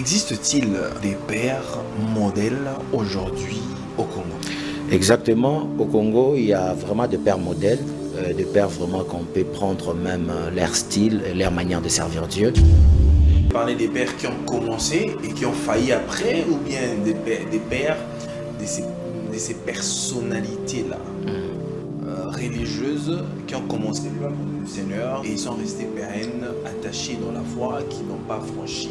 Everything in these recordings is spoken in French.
Existe-t-il des pères modèles aujourd'hui au Congo? Exactement, au Congo, il y a vraiment des pères modèles, des pères vraiment qu'on peut prendre même leur style, leur manière de servir Dieu. Parler des pères qui ont commencé et qui ont failli après, ou bien des pères de ces personnalités-là religieuses qui ont commencé l'œuvre du Seigneur et ils sont restés pérennes, attachés dans la foi, qui n'ont pas franchi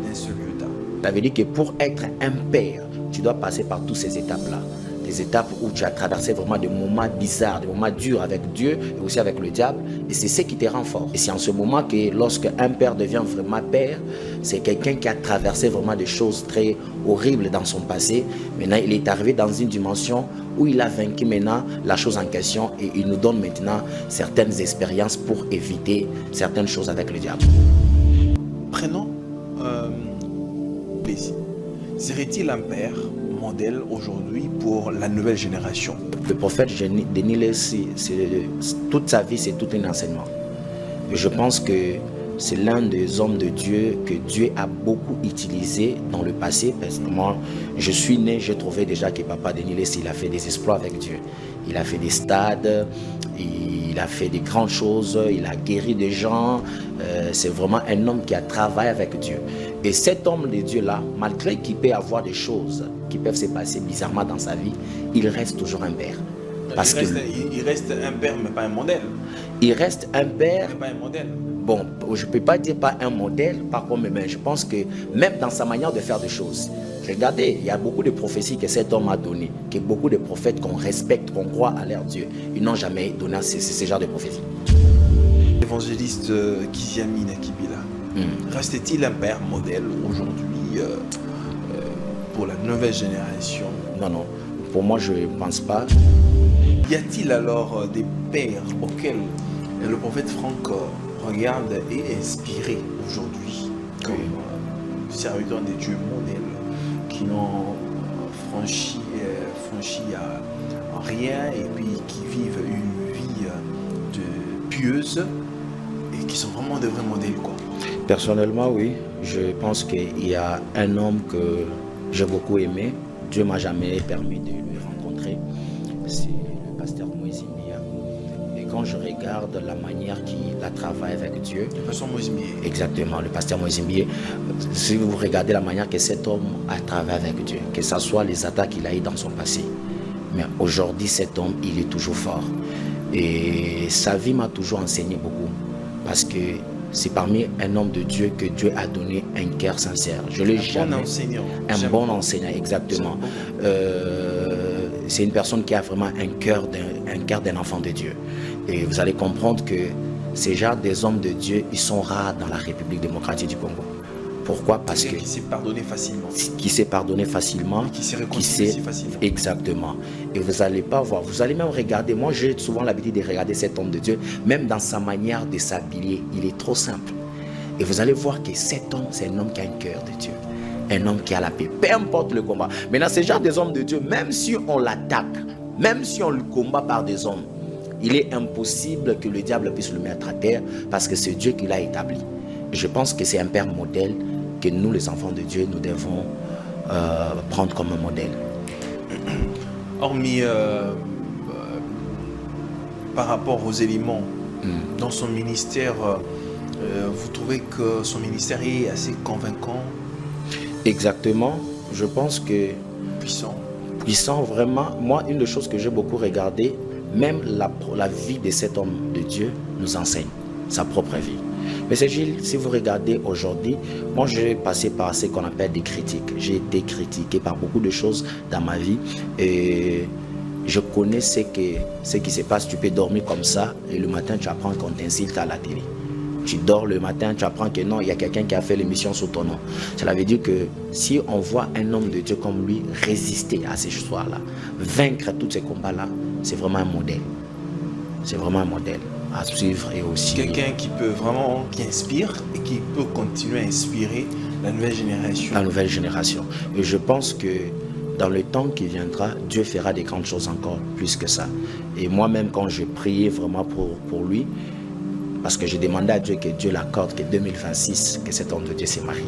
d'un seul iota. Ça veut dire que pour être un père, tu dois passer par toutes ces étapes-là. Des étapes où tu as traversé vraiment des moments bizarres, des moments durs avec Dieu et aussi avec le diable. Et c'est ce qui te rend fort. Et c'est en ce moment que lorsque un père devient vraiment père, c'est quelqu'un qui a traversé vraiment des choses très horribles dans son passé. Maintenant, il est arrivé dans une dimension où il a vaincu maintenant la chose en question et il nous donne maintenant certaines expériences pour éviter certaines choses avec le diable. Prenons plaisir. Serait-il un père modèle aujourd'hui pour la nouvelle génération? Le prophète Denis Lessy, toute sa vie, c'est tout un enseignement. Et je pense que c'est l'un des hommes de Dieu que Dieu a beaucoup utilisé dans le passé. Parce que moi, je suis né, j'ai trouvé déjà que papa Denis Lessy, il a fait des exploits avec Dieu. Il a fait des stades, il a fait des grandes choses, il a guéri des gens. C'est vraiment un homme qui a travaillé avec Dieu. Et cet homme de Dieu-là, malgré qu'il peut avoir des choses qui peuvent se passer bizarrement dans sa vie, il reste toujours un père. Parce il reste un père, mais pas un modèle. Il reste un père, mais pas un modèle. Bon, je ne peux pas dire pas un modèle, par contre, mais je pense que même dans sa manière de faire des choses, regardez, il y a beaucoup de prophéties que cet homme a données, que beaucoup de prophètes qu'on respecte, qu'on croit à leur Dieu, ils n'ont jamais donné ce genre de prophéties. L'évangéliste Kiziamine Kibila, reste-t-il un père modèle aujourd'hui pour la nouvelle génération? Non, non, pour moi je ne pense pas. Y a-t-il alors des pères auxquels le prophète Franck regarde et est inspiré aujourd'hui comme serviteurs des dieux modèles qui n'ont franchi à rien et puis qui vivent une vie pieuse et qui sont vraiment de vrais modèles, quoi? Personnellement, oui. Je pense qu'il y a un homme que j'ai beaucoup aimé. Dieu ne m'a jamais permis de le rencontrer. C'est le pasteur Moïse Mbia. Et quand je regarde la manière qu'il a travaillé avec Dieu... Le pasteur Moïse Mbia. Exactement, le pasteur Moïse Mbia. Si vous regardez la manière que cet homme a travaillé avec Dieu, que ce soit les attaques qu'il a eues dans son passé, mais aujourd'hui, cet homme, il est toujours fort. Et sa vie m'a toujours enseigné beaucoup. Parce que c'est parmi un homme de Dieu que Dieu a donné un cœur sincère. Je l'ai jamais. Bon enseignant. Un bon enseignant, exactement. C'est une personne qui a vraiment un cœur d'un enfant de Dieu. Et vous allez comprendre que ces genres des hommes de Dieu, ils sont rares dans la République démocratique du Congo. Pourquoi? Parce que... Qui s'est pardonné facilement. Qui s'est pardonné facilement. Et qui s'est réconcilié facilement. Exactement. Et vous n'allez pas voir, vous allez même regarder, moi j'ai souvent l'habitude de regarder cet homme de Dieu, même dans sa manière de s'habiller, il est trop simple. Et vous allez voir que cet homme, c'est un homme qui a un cœur de Dieu. Un homme qui a la paix, peu importe le combat. Maintenant, ce genre des hommes de Dieu, même si on l'attaque, même si on le combat par des hommes, il est impossible que le diable puisse le mettre à terre parce que c'est Dieu qui l'a établi. Et je pense que c'est un père modèle que nous, les enfants de Dieu, nous devons prendre comme un modèle. Hormis par rapport aux éléments dans son ministère, vous trouvez que son ministère est assez convaincant? Exactement. Je pense que... Puissant, vraiment. Moi, une des choses que j'ai beaucoup regardé, même la vie de cet homme de Dieu nous enseigne sa propre vie. Mais c'est Gilles, si vous regardez aujourd'hui, moi j'ai passé par ce qu'on appelle des critiques. J'ai été critiqué par beaucoup de choses dans ma vie et je connais ce qui se passe. Tu peux dormir comme ça et le matin tu apprends qu'on t'insulte à la télé. Tu dors le matin, tu apprends que non, il y a quelqu'un qui a fait l'émission sous ton nom. Cela veut dire que si on voit un homme de Dieu comme lui résister à ces histoires-là, vaincre tous ces combats-là, c'est vraiment un modèle. C'est vraiment un modèle à suivre et aussi... Quelqu'un qui peut vraiment, qui inspire et qui peut continuer à inspirer la nouvelle génération. La nouvelle génération. Et je pense que dans le temps qui viendra, Dieu fera des grandes choses encore plus que ça. Et moi-même, quand je priais vraiment pour lui, parce que j'ai demandé à Dieu que Dieu l'accorde, que 2026, que cet homme de Dieu se marie.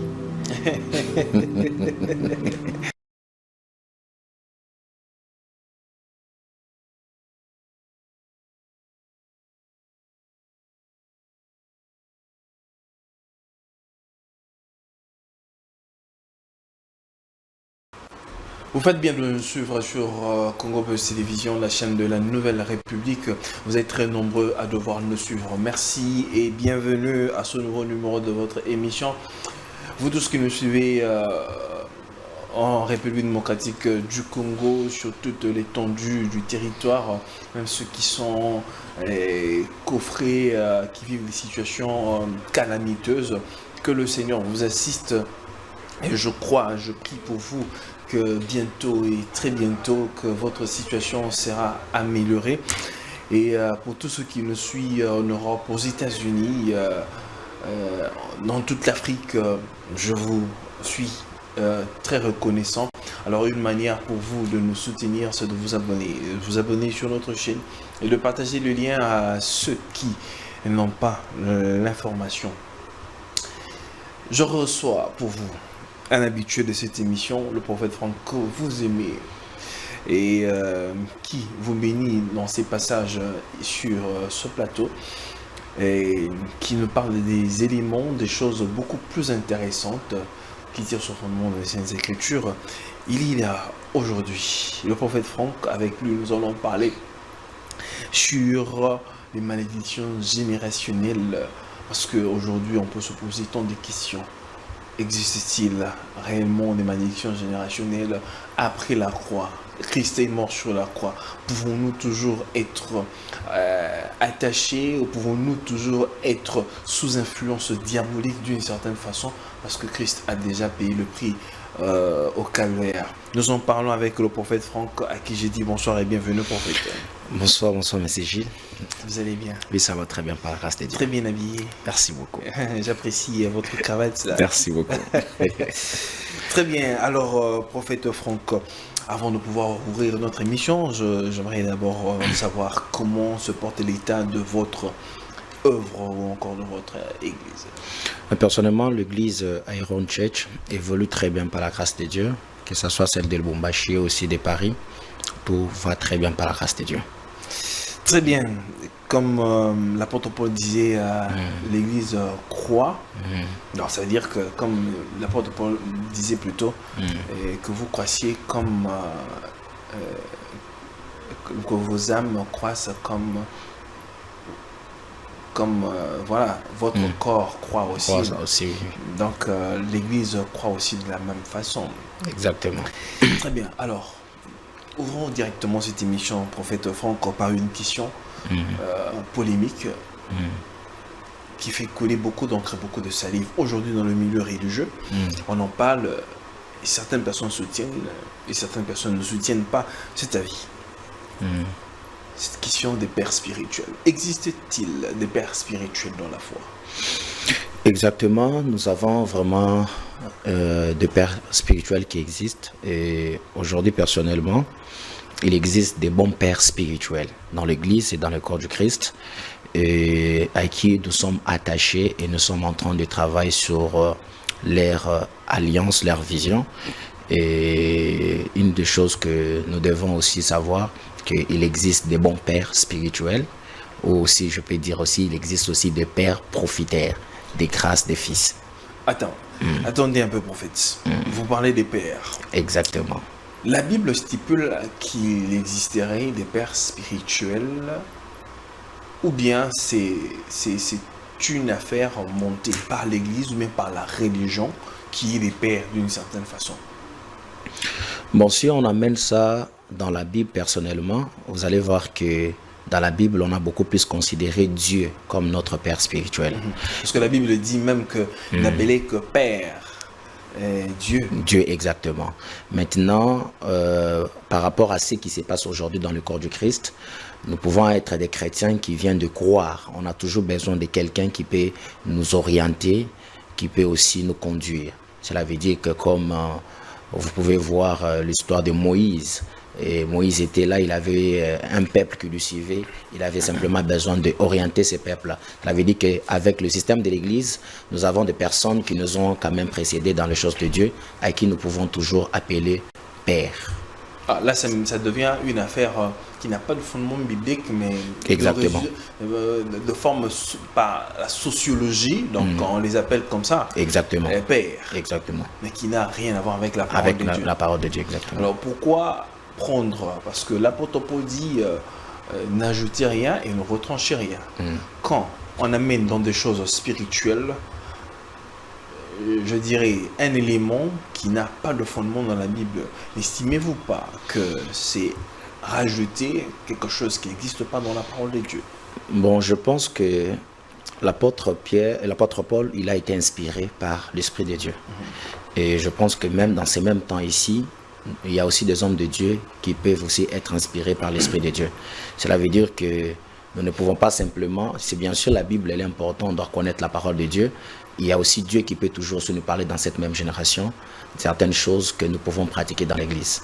Vous faites bien de nous suivre sur Congo Buzz Télévision, la chaîne de la Nouvelle République. Vous êtes très nombreux à devoir nous suivre. Merci et bienvenue à ce nouveau numéro de votre émission. Vous tous qui nous suivez en République démocratique du Congo, sur toute l'étendue du territoire, même ceux qui sont coffrés, qui vivent des situations calamiteuses, que le Seigneur vous assiste. Et je crois, je prie pour vous que bientôt et très bientôt que votre situation sera améliorée. Et pour tous ceux qui nous suivent en Europe, aux États-Unis, dans toute l'Afrique, je vous suis très reconnaissant. Alors une manière pour vous de nous soutenir, c'est de vous abonner sur notre chaîne et de partager le lien à ceux qui n'ont pas l'information. Je reçois pour vous un habitué de cette émission, le prophète Franck, que vous aimez et qui vous bénit dans ses passages sur ce plateau et qui nous parle des éléments, des choses beaucoup plus intéressantes qui tirent sur son nom des Saintes Écritures. Il y a aujourd'hui le prophète Franck, avec lui nous allons parler sur les malédictions générationnelles, parce qu'aujourd'hui on peut se poser tant de questions. Existe-t-il réellement des malédictions générationnelles après la croix? Christ est mort sur la croix. Pouvons-nous toujours être attachés, ou pouvons-nous toujours être sous influence diabolique d'une certaine façon, parce que Christ a déjà payé le prix au calvaire? Nous en parlons avec le prophète Franck, à qui j'ai dit bonsoir et bienvenue, prophète. Bonsoir, monsieur Gilles. Vous allez bien? Oui, ça va très bien par la grâce de Dieu. Très bien habillé. Merci beaucoup. J'apprécie votre cravate là. Merci beaucoup. Très bien. Alors, prophète Franck, avant de pouvoir ouvrir notre émission, j'aimerais d'abord savoir comment se porte l'état de votre œuvre ou encore de votre église. Personnellement, l'église Iron Church évolue très bien par la grâce de Dieu, que ce soit celle de Lubumbashi ou aussi de Paris. Tout va très bien par la grâce de Dieu. Très bien. Comme l'apôtre Paul disait, l'église croit. Alors, ça veut dire que, comme l'apôtre Paul disait plutôt, que vous croissiez comme que vos âmes croissent comme voilà, votre corps croit aussi. Oui. Donc, l'église croit aussi de la même façon. Exactement. Très bien. Alors, ouvrons directement cette émission, prophète Franck, par une question polémique qui fait couler beaucoup d'encre, beaucoup de salive. Aujourd'hui, dans le milieu religieux, on en parle, et certaines personnes soutiennent, et certaines personnes ne soutiennent pas cet avis. Cette question des pères spirituels. Existe-t-il des pères spirituels dans la foi? Exactement, nous avons vraiment des pères spirituels qui existent. Et aujourd'hui, personnellement, il existe des bons pères spirituels dans l'Église et dans le corps du Christ, et à qui nous sommes attachés et nous sommes en train de travailler sur leur alliance, leur vision. Et une des choses que nous devons aussi savoir, qu'il existe des bons pères spirituels, ou aussi, je peux dire aussi, il existe aussi des pères profiteurs, des grâces des fils. Attendez un peu, prophète. Vous parlez des pères. Exactement. La Bible stipule qu'il existerait des pères spirituels, ou bien c'est une affaire montée par l'Église ou même par la religion qui est les pères d'une certaine façon? Bon, si on amène ça dans la Bible personnellement, vous allez voir que dans la Bible, on a beaucoup plus considéré Dieu comme notre Père spirituel. Parce que la Bible dit même que n'appelait que Père Dieu. Dieu, exactement. Maintenant, par rapport à ce qui se passe aujourd'hui dans le corps du Christ, nous pouvons être des chrétiens qui viennent de croire. On a toujours besoin de quelqu'un qui peut nous orienter, qui peut aussi nous conduire. Cela veut dire que comme vous pouvez voir l'histoire de Moïse, Et Moïse était là, il avait un peuple qui lui suivait, il avait simplement besoin d'orienter ces peuples-là. Ça veut dire qu'avec le système de l'Église, nous avons des personnes qui nous ont quand même précédés dans les choses de Dieu, à qui nous pouvons toujours appeler Père. Ah, là, ça devient une affaire qui n'a pas de fondement biblique, mais Exactement. De forme par la sociologie, donc on les appelle comme ça, Exactement. les pères, Exactement. mais qui n'a rien à voir avec la parole de Dieu. La parole de Dieu, exactement. Alors pourquoi prendre? Parce que l'apôtre Paul dit n'ajoutez rien et ne retranchez rien. Quand on amène dans des choses spirituelles, je dirais, un élément qui n'a pas de fondement dans la Bible, n'estimez-vous pas que c'est rajouter quelque chose qui n'existe pas dans la parole de Dieu? Bon, je pense que l'apôtre Paul, il a été inspiré par l'Esprit de Dieu. Et je pense que même dans ces mêmes temps ici, il y a aussi des hommes de Dieu qui peuvent aussi être inspirés par l'Esprit de Dieu. Cela veut dire que nous ne pouvons pas simplement, c'est bien sûr la Bible, elle est importante, on doit connaître la parole de Dieu. Il y a aussi Dieu qui peut toujours aussi nous parler dans cette même génération, certaines choses que nous pouvons pratiquer dans l'Église.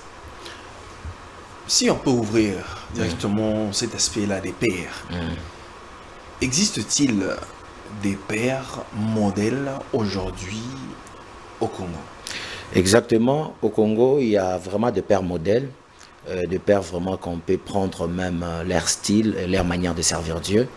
Si on peut ouvrir directement cet aspect-là des pères, existe-t-il des pères modèles aujourd'hui au Congo? Exactement, au Congo, il y a vraiment des pères modèles, des pères vraiment qu'on peut prendre même leur style, leur manière de servir Dieu.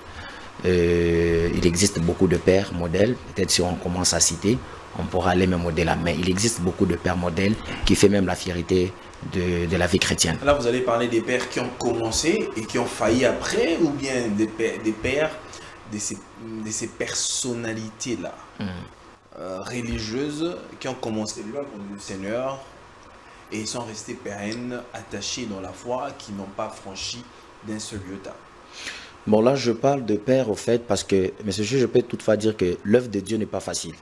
Il existe beaucoup de pères modèles, peut-être si on commence à citer, on pourra aller même au-delà, mais il existe beaucoup de pères modèles qui fait même la fierté de la vie chrétienne. Là, vous allez parler des pères qui ont commencé et qui ont failli après, ou bien des pères de ces personnalités-là religieuses qui ont commencé l'œuvre du Seigneur et sont restés pérennes, attachés dans la foi, qui n'ont pas franchi d'un seul iota. Bon, là, je parle de père au fait parce que, monsieur, je peux toutefois dire que l'œuvre de Dieu n'est pas facile.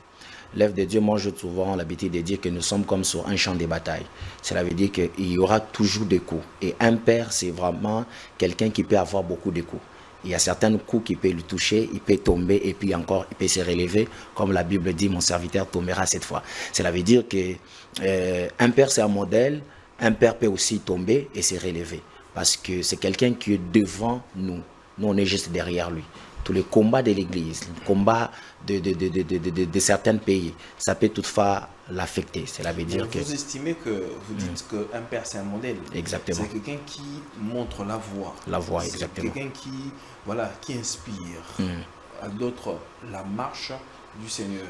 L'œuvre de Dieu, moi, j'ai souvent l'habitude de dire que nous sommes comme sur un champ de bataille. Cela veut dire qu'il y aura toujours des coups. Et un père, c'est vraiment quelqu'un qui peut avoir beaucoup de coups. Il y a certains coups qui peuvent le toucher, il peut tomber et puis encore, il peut se relever. Comme la Bible dit, mon serviteur tombera cette fois. Cela veut dire que un père, c'est un modèle. Un père peut aussi tomber et se relever. Parce que c'est quelqu'un qui est devant nous. Nous, on est juste derrière lui. Tous les combats de l'Église, les combats de certains pays, ça peut toutefois l'affecter. Cela veut dire que... Vous estimez que vous dites qu'un père, c'est un modèle. Exactement. C'est quelqu'un qui montre la voie. La voie, exactement. Quelqu'un qui inspire à d'autres la marche du Seigneur.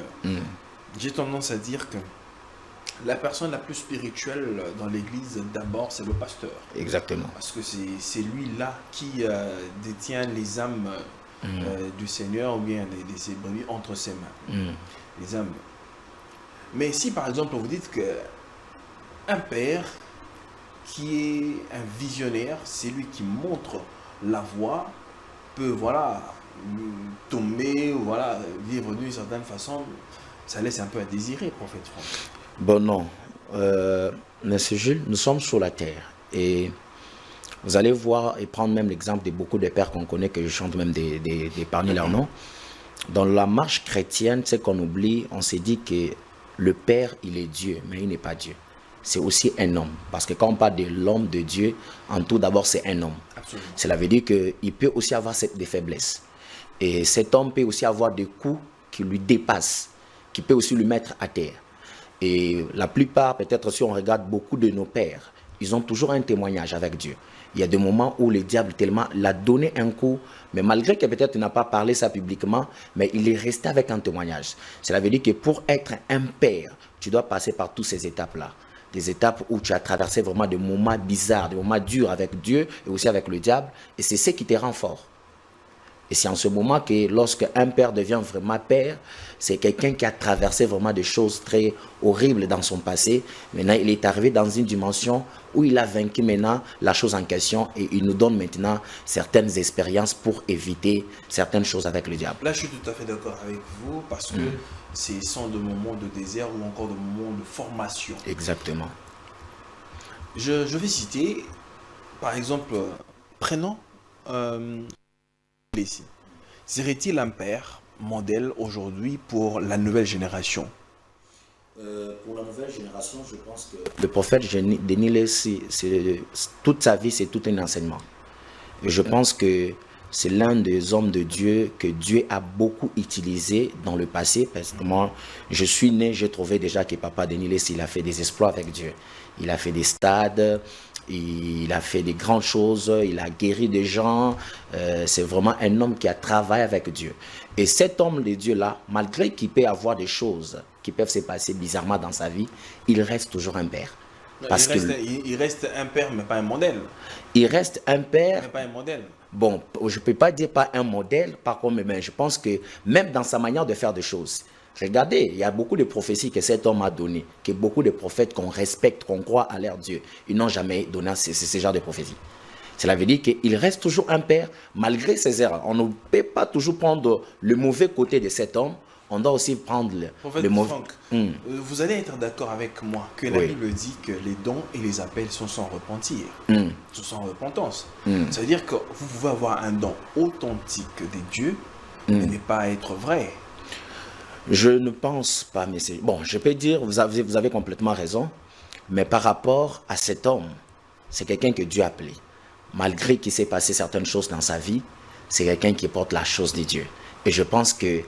J'ai tendance à dire que la personne la plus spirituelle dans l'Église, d'abord, c'est le pasteur. Exactement. Parce que c'est lui-là qui détient les âmes du Seigneur ou bien de ses brebis entre ses mains. Les âmes. Mais si, par exemple, vous dites qu'un père qui est un visionnaire, c'est lui qui montre la voie, peut, tomber, vivre d'une certaine façon, ça laisse un peu à désirer, prophète Franck. Bon, non. Monsieur Jules, nous sommes sur la terre. Et vous allez voir et prendre même l'exemple de beaucoup de pères qu'on connaît, que je chante même parmi leurs noms. Dans la marche chrétienne, c'est qu'on oublie, on s'est dit que le Père, il est Dieu, mais il n'est pas Dieu. C'est aussi un homme. Parce que quand on parle de l'homme de Dieu, en tout d'abord, c'est un homme. Absolument. Cela veut dire qu'il peut aussi avoir des faiblesses. Et cet homme peut aussi avoir des coups qui lui dépassent, qui peut aussi lui mettre à terre. Et la plupart, peut-être si on regarde beaucoup de nos pères, ils ont toujours un témoignage avec Dieu. Il y a des moments où le diable tellement l'a donné un coup, mais malgré que peut-être il n'a pas parlé ça publiquement, mais il est resté avec un témoignage. Cela veut dire que pour être un père, tu dois passer par toutes ces étapes-là. Des étapes où tu as traversé vraiment des moments bizarres, des moments durs avec Dieu et aussi avec le diable. Et c'est ce qui te rend fort. Et c'est en ce moment que lorsque un père devient vraiment père, c'est quelqu'un qui a traversé vraiment des choses très horribles dans son passé. Maintenant, il est arrivé dans une dimension où il a vaincu maintenant la chose en question et il nous donne maintenant certaines expériences pour éviter certaines choses avec le diable. Là, je suis tout à fait d'accord avec vous parce que ce sont des moments de désert ou encore des moments de formation. Exactement. Je vais citer, par exemple, prenons... ici. Serait-il un père modèle aujourd'hui pour la nouvelle génération? Pour la nouvelle génération, je pense que le prophète Denis Lacy, toute sa vie, c'est tout un enseignement. Et je pense que c'est l'un des hommes de Dieu que Dieu a beaucoup utilisé dans le passé. Parce que moi, je suis né, j'ai trouvé déjà que papa Denis Lacy, il a fait des exploits avec Dieu. Il a fait des stades, il a fait des grandes choses, il a guéri des gens. C'est vraiment un homme qui a travaillé avec Dieu. Et cet homme de Dieu-là, malgré qu'il peut avoir des choses qui peuvent se passer bizarrement dans sa vie, il reste toujours un père. Parce il reste un père, mais pas un modèle. Il reste un père. Mais pas un modèle. Bon, je ne peux pas dire pas un modèle, par contre, mais je pense que même dans sa manière de faire des choses, regardez, il y a beaucoup de prophéties que cet homme a données, que beaucoup de prophètes qu'on respecte, qu'on croit à leur Dieu, ils n'ont jamais donné ce genre de prophéties. Cela veut dire qu'il reste toujours un père, malgré ses erreurs. On ne peut pas toujours prendre le mauvais côté de cet homme, on doit aussi prendre le mauvais. Franck, vous allez être d'accord avec moi que la Bible dit que les dons et les appels sont sans repentir, sont sans repentance. Ça veut dire que vous pouvez avoir un don authentique des dieux, mais ne pas être vrai. Je ne pense pas, mais c'est... Bon, je peux dire, vous avez complètement raison, mais par rapport à cet homme, c'est quelqu'un que Dieu a appelé. Malgré qu'il s'est passé certaines choses dans sa vie, c'est quelqu'un qui porte la chose de Dieu. Et je pense que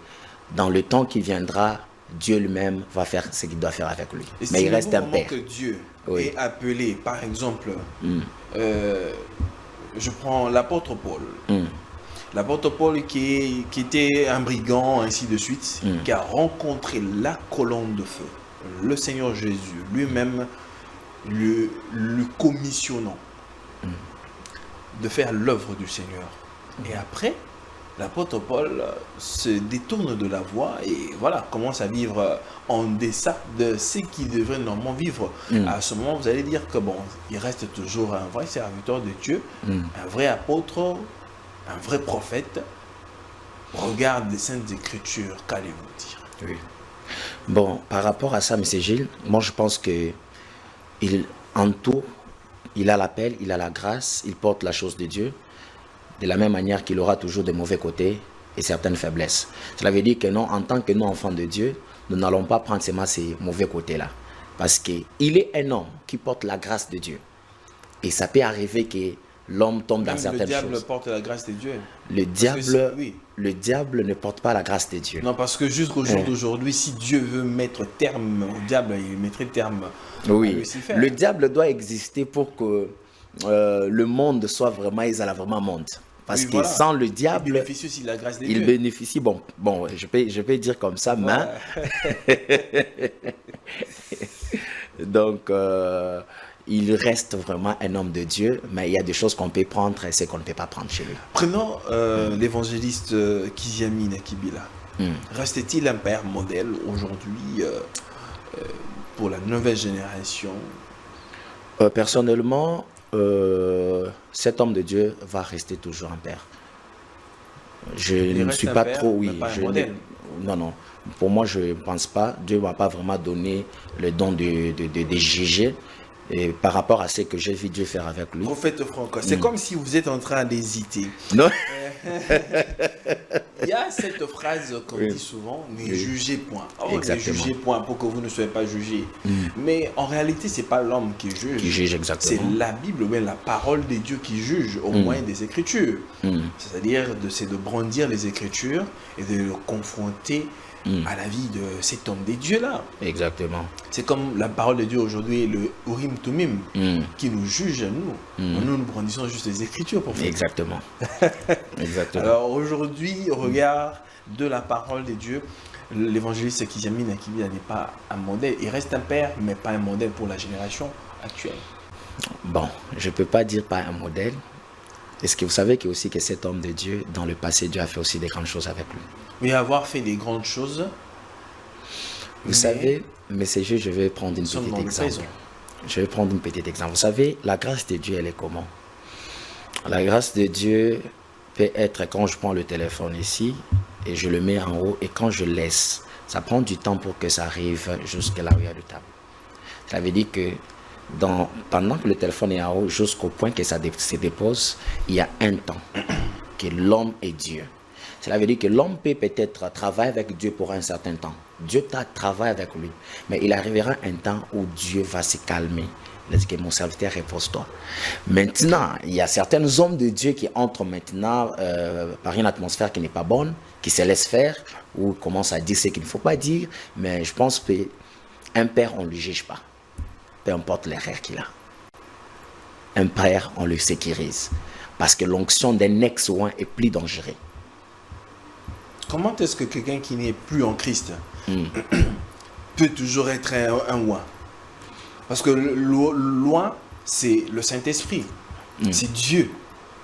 dans le temps qui viendra, Dieu lui-même va faire ce qu'il doit faire avec lui. Et mais il reste un père. Que Dieu est appelé, par exemple, je prends l'apôtre Paul. L'apôtre Paul qui était un brigand, ainsi de suite, qui a rencontré la colonne de feu, le Seigneur Jésus, lui-même lui commissionnant de faire l'œuvre du Seigneur. Et après, l'apôtre Paul se détourne de la voie et voilà, commence à vivre en deçà de ce qu'il devrait normalement vivre. À ce moment, vous allez dire que bon, il reste toujours un vrai serviteur de Dieu, un vrai apôtre, un vrai prophète. Regarde les Saintes Écritures, qu'allez-vous dire? Oui. Bon, par rapport à ça, M. Gilles, moi je pense que en tout, il a l'appel, il a la grâce, il porte la chose de Dieu. De la même manière qu'il aura toujours des mauvais côtés et certaines faiblesses. Cela veut dire que non, en tant que nous, enfants de Dieu, nous n'allons pas prendre seulement ces mauvais côtés-là. Parce qu'il est un homme qui porte la grâce de Dieu. Et ça peut arriver que l'homme tombe dans certaines choses. Le diable porte la grâce de Dieu. Le diable ne porte pas la grâce de Dieu. Non, parce que jusqu'au jour d'aujourd'hui, si Dieu veut mettre terme au diable, il mettrait terme à Lucifer. Le diable doit exister pour que le monde soit vraiment, ils a vraiment monde. Parce que sans le diable, il bénéficie aussi de la grâce de Dieu. Il bénéficie, bon, je peux dire comme ça, mais... Donc, il reste vraiment un homme de Dieu, mais il y a des choses qu'on peut prendre et ce qu'on ne peut pas prendre chez lui. Prenons l'évangéliste Kiziami Nakibila. Reste-t-il un père modèle aujourd'hui pour la nouvelle génération? Personnellement, cet homme de Dieu va rester toujours un père. Je ne suis pas trop, non. Pour moi, je ne pense pas. Dieu ne m'a pas vraiment donné le don de juger. Et par rapport à ce que j'ai vu Dieu faire avec lui. Prophète Franck, c'est comme si vous êtes en train d'hésiter. Non. Il y a cette phrase qu'on dit souvent, ne jugez point. Ne jugez point pour que vous ne soyez pas jugés. Mais en réalité, ce n'est pas l'homme qui juge. Qui juge exactement. C'est la Bible, mais la parole de Dieu qui juge au moyen des Écritures. C'est-à-dire de brandir les Écritures et de le confronter à la vie de cet homme des dieux-là. Exactement. C'est comme la parole de Dieu aujourd'hui, le Urim Tumim, qui nous juge à nous. Nous brandissons juste les Écritures pour faire. Exactement. Exactement. Alors aujourd'hui, au regard de la parole de Dieu, l'évangéliste Kiziami Nakibila n'est pas un modèle. Il reste un père, mais pas un modèle pour la génération actuelle. Bon, je ne peux pas dire pas un modèle. Est-ce que vous savez que aussi que cet homme de Dieu, dans le passé, Dieu a fait aussi des grandes choses avec lui? Oui, avoir fait des grandes choses. Vous savez, mais c'est juste, je vais prendre une petite exemple. Je vais prendre une petite exemple. Vous savez, la grâce de Dieu, elle est comment? La grâce de Dieu peut être quand je prends le téléphone ici et je le mets en haut et quand je laisse, ça prend du temps pour que ça arrive jusqu'à là où il y a le table. Ça veut dire que pendant que le téléphone est en haut, jusqu'au point que ça se dépose, il y a un temps que l'homme est Dieu. Cela veut dire que l'homme peut peut-être travailler avec Dieu pour un certain temps. Dieu travaille avec lui. Mais il arrivera un temps où Dieu va se calmer. Il a dit que mon serviteur repose-toi. Maintenant, il y a certains hommes de Dieu qui entrent maintenant par une atmosphère qui n'est pas bonne, qui se laissent faire, ou commencent à dire ce qu'il ne faut pas dire. Mais je pense qu'un père, on ne lui juge pas. Peu importe l'erreur qu'il a. Un père, on le sécurise. Parce que l'onction d'un ex-oint est plus dangereuse. Comment est-ce que quelqu'un qui n'est plus en Christ peut toujours être un oint? Parce que l'oint, c'est le Saint-Esprit. C'est Dieu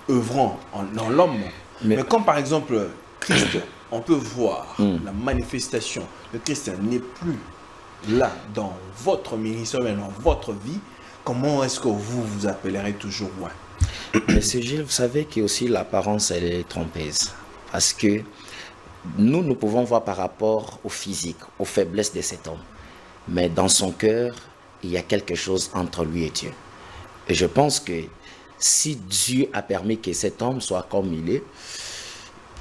œuvrant dans l'homme. Mais quand par exemple Christ, on peut voir la manifestation de Christ n'est plus là dans votre ministère, dans votre vie, comment est-ce que vous appellerez toujours oint? Monsieur Gilles, vous savez que aussi l'apparence, elle est trompeuse. Parce que nous pouvons voir par rapport au physique, aux faiblesses de cet homme. Mais dans son cœur, il y a quelque chose entre lui et Dieu. Et je pense que si Dieu a permis que cet homme soit comme il est,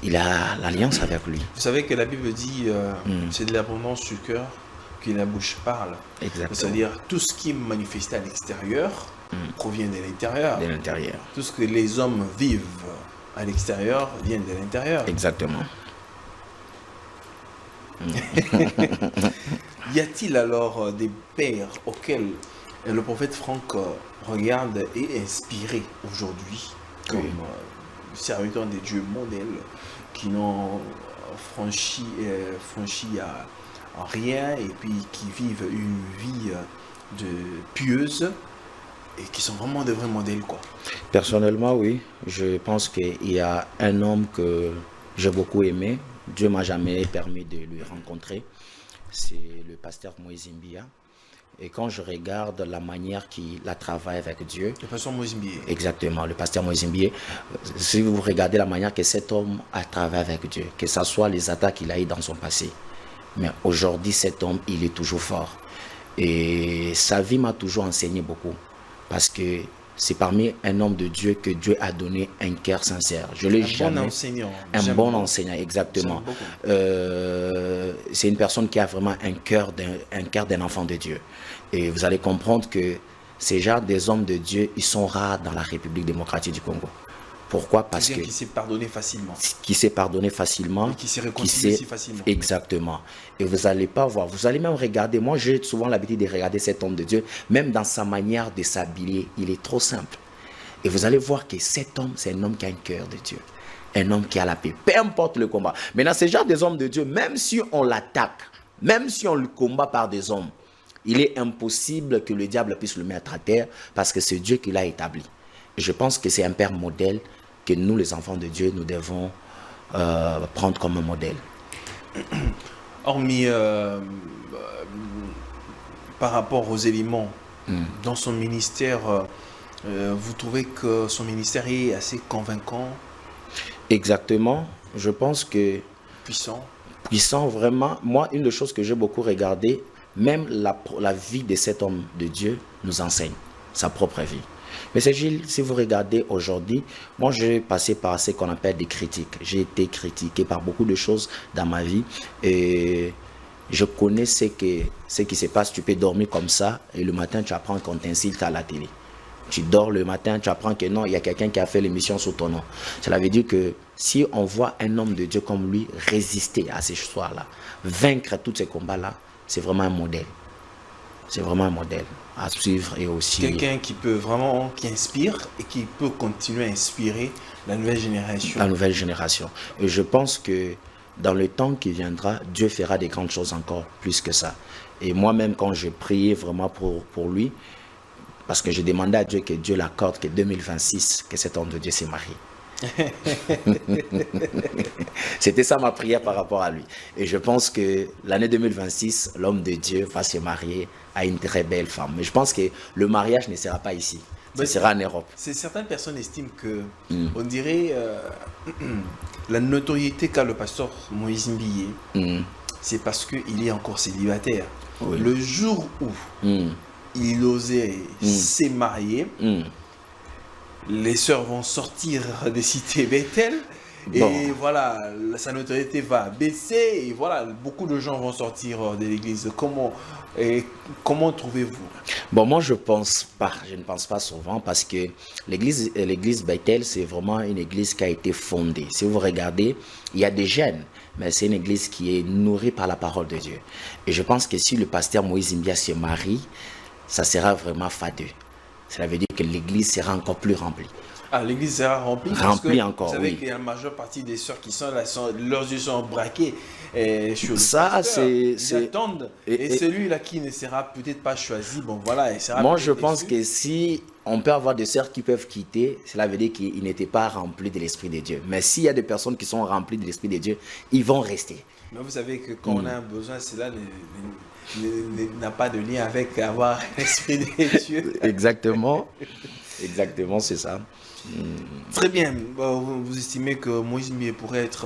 il a l'alliance avec lui. Vous savez que la Bible dit c'est de l'abondance du cœur que la bouche parle. Exactement. C'est-à-dire tout ce qui est manifesté à l'extérieur provient de l'intérieur. De l'intérieur. Tout ce que les hommes vivent à l'extérieur vient de l'intérieur. Exactement. Y a-t-il alors des pères auxquels le prophète Franck regarde et est inspiré aujourd'hui comme serviteurs des dieux modèles qui n'ont franchi à rien et puis qui vivent une vie pieuse et qui sont vraiment de vrais modèles, quoi? Personnellement, oui. Je pense qu'il y a un homme que j'ai beaucoup aimé. Dieu m'a jamais permis de lui rencontrer. C'est le pasteur Moïse Mbia. Et quand je regarde la manière qu'il a travaillé avec Dieu... Le pasteur Moïse Mbia. Exactement, le pasteur Moïse Mbia. Si vous regardez la manière que cet homme a travaillé avec Dieu, que ce soit les attaques qu'il a eues dans son passé, mais aujourd'hui, cet homme, il est toujours fort. Et sa vie m'a toujours enseigné beaucoup. Parce que c'est parmi un homme de Dieu que Dieu a donné un cœur sincère. Je l'ai jamais. Bon enseignant. Un bon enseignant, exactement. C'est une personne qui a vraiment un cœur d'un enfant de Dieu. Et vous allez comprendre que ces genres des hommes de Dieu, ils sont rares dans la République démocratique du Congo. Pourquoi? Parce que qui s'est pardonné facilement. Qui s'est pardonné facilement. Et qui s'est réconcilié si facilement. Exactement. Et vous n'allez pas voir. Vous allez même regarder. Moi, j'ai souvent l'habitude de regarder cet homme de Dieu. Même dans sa manière de s'habiller, il est trop simple. Et vous allez voir que cet homme, c'est un homme qui a un cœur de Dieu. Un homme qui a la paix. Peu importe le combat. Mais dans ce genre des hommes de Dieu, même si on l'attaque, même si on le combat par des hommes, il est impossible que le diable puisse le mettre à terre parce que c'est Dieu qui l'a établi. Et je pense que c'est un père modèle que nous, les enfants de Dieu, nous devons prendre comme un modèle. Hormis par rapport aux éléments dans son ministère, vous trouvez que son ministère est assez convaincant? Exactement. Je pense que... Puissant, vraiment. Moi, une des choses que j'ai beaucoup regardé, même la vie de cet homme de Dieu nous enseigne sa propre vie. Mais c'est Gilles, si vous regardez aujourd'hui, moi j'ai passé par ce qu'on appelle des critiques. J'ai été critiqué par beaucoup de choses dans ma vie et je connais ce qui se passe. Tu peux dormir comme ça et le matin tu apprends qu'on t'insulte à la télé. Tu dors le matin, tu apprends que non, il y a quelqu'un qui a fait l'émission sous ton nom. Cela veut dire que si on voit un homme de Dieu comme lui résister à ces histoires-là, vaincre tous ces combats-là, c'est vraiment un modèle. C'est vraiment un modèle à suivre et aussi... Quelqu'un qui peut vraiment, qui inspire et qui peut continuer à inspirer la nouvelle génération. La nouvelle génération. Et je pense que dans le temps qui viendra, Dieu fera des grandes choses encore plus que ça. Et moi-même, quand je priais vraiment pour lui, parce que j'ai demandé à Dieu que Dieu l'accorde que 2026, que cet homme de Dieu s'est marié. C'était ça ma prière par rapport à lui. Et je pense que l'année 2026, l'homme de Dieu va se marier à une très belle femme. Mais je pense que le mariage ne sera pas ici. Ce sera en Europe. Certaines personnes estiment que, on dirait, la notoriété qu'a le pasteur Moïse Mbia, c'est parce qu'il est encore célibataire. Oui. Le jour où il osait se marier, les sœurs vont sortir des cités Bethel Et Bon. voilà, sa notoriété va baisser et voilà, beaucoup de gens vont sortir de l'église. Comment trouvez-vous? Bon, moi, je ne pense pas souvent parce que l'église Bethel, c'est vraiment une église qui a été fondée. Si vous regardez, il y a des jeunes, mais c'est une église qui est nourrie par la parole de Dieu. Et je pense que si le pasteur Moïse Mbia se marie, ça sera vraiment fadeux. Cela veut dire que l'église sera encore plus remplie. Ah, l'église sera remplie. Remplie parce que encore, vous savez oui. qu'il y a la majeure partie des sœurs qui sont là, leurs yeux sont braqués sur le Ça, pasteur. Ils c'est- attendent. et- Et celui-là qui ne sera peut-être pas choisi, bon voilà, il sera Moi, peut-être je pense déçu. que si on peut avoir des sœurs qui peuvent quitter, cela veut dire qu'ils n'étaient pas remplis de l'Esprit de Dieu. Mais s'il y a des personnes qui sont remplies de l'Esprit de Dieu, ils vont rester. Mais vous savez que quand on a un besoin, cela n'a pas de lien avec avoir l'esprit de Dieu. Exactement. Exactement, c'est ça. Très bien. Bon, vous estimez que Moïse Mbie pourrait être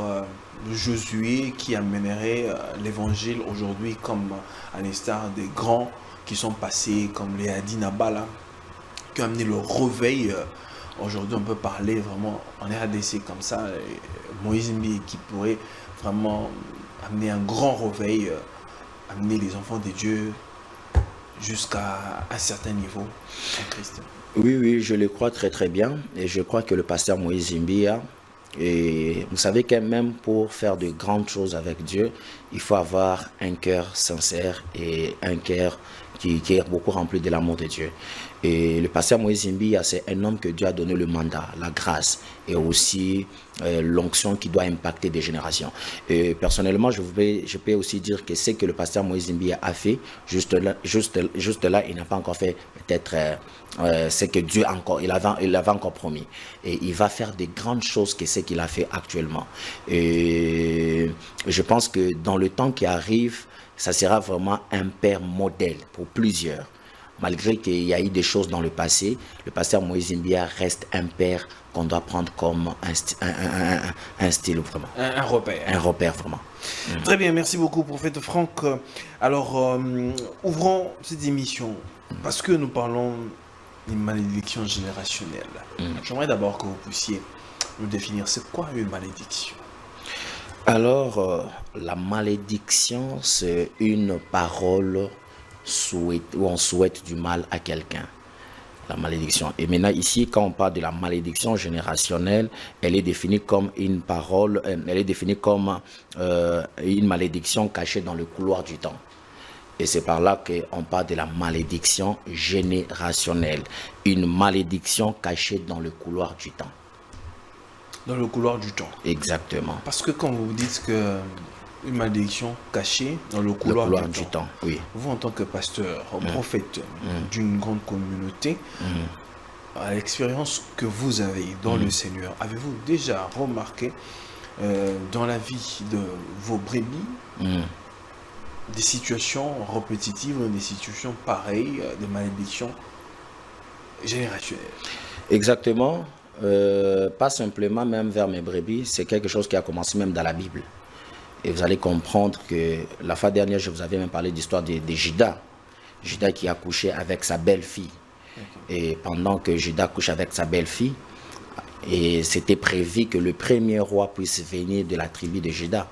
Josué qui amènerait l'évangile aujourd'hui, comme à l'instar des grands qui sont passés, comme les Hadi Nabala, qui ont amené le réveil. Aujourd'hui, on peut parler vraiment en RDC comme ça. Moïse Mbie qui pourrait vraiment amener un grand réveil, amener les enfants de Dieu jusqu'à un certain niveau en Christ. Oui, oui, je le crois très très bien. Et je crois que le pasteur Moïse Mbia, et vous savez que même pour faire de grandes choses avec Dieu, il faut avoir un cœur sincère et un cœur qui est beaucoup rempli de l'amour de Dieu. Et le pasteur Moïse Mbia, c'est un homme que Dieu a donné le mandat, la grâce et aussi l'onction qui doit impacter des générations. Et personnellement, je peux aussi dire que ce que le pasteur Moïse Mbia a fait, juste là, il n'a pas encore fait peut-être ce que Dieu il avait encore promis. Et il va faire des grandes choses que ce qu'il a fait actuellement. Et je pense que dans le temps qui arrive, ça sera vraiment un père modèle pour plusieurs. Malgré qu'il y a eu des choses dans le passé, le pasteur Moïse Mbia reste un père qu'on doit prendre comme un style vraiment. Un repère. Un repère vraiment. Très bien, merci beaucoup, prophète Franck. Alors, ouvrons cette émission parce que nous parlons d'une malédiction générationnelle. J'aimerais d'abord que vous puissiez nous définir c'est quoi une malédiction. Alors, la malédiction, c'est une parole où on souhaite du mal à quelqu'un. La malédiction. Et maintenant, ici, quand on parle de la malédiction générationnelle, elle est définie comme une parole, elle est définie comme une malédiction cachée dans le couloir du temps. Et c'est par là qu'on parle de la malédiction générationnelle. Une malédiction cachée dans le couloir du temps. Dans le couloir du temps. Exactement. Parce que quand vous dites que une malédiction cachée dans le couloir, du temps, oui. Vous, en tant que pasteur, prophète d'une grande communauté, à l'expérience que vous avez dans le Seigneur, avez-vous déjà remarqué dans la vie de vos brebis des situations répétitives, des situations pareilles, des malédictions générationnelles? Exactement. Pas simplement même vers mes brebis, c'est quelque chose qui a commencé même dans la Bible. Et vous allez comprendre que la fois dernière, je vous avais même parlé d'histoire de Judas. Judas qui a couché avec sa belle-fille. Et pendant que Judas couche avec sa belle-fille, et c'était prévu que le premier roi puisse venir de la tribu de Judas.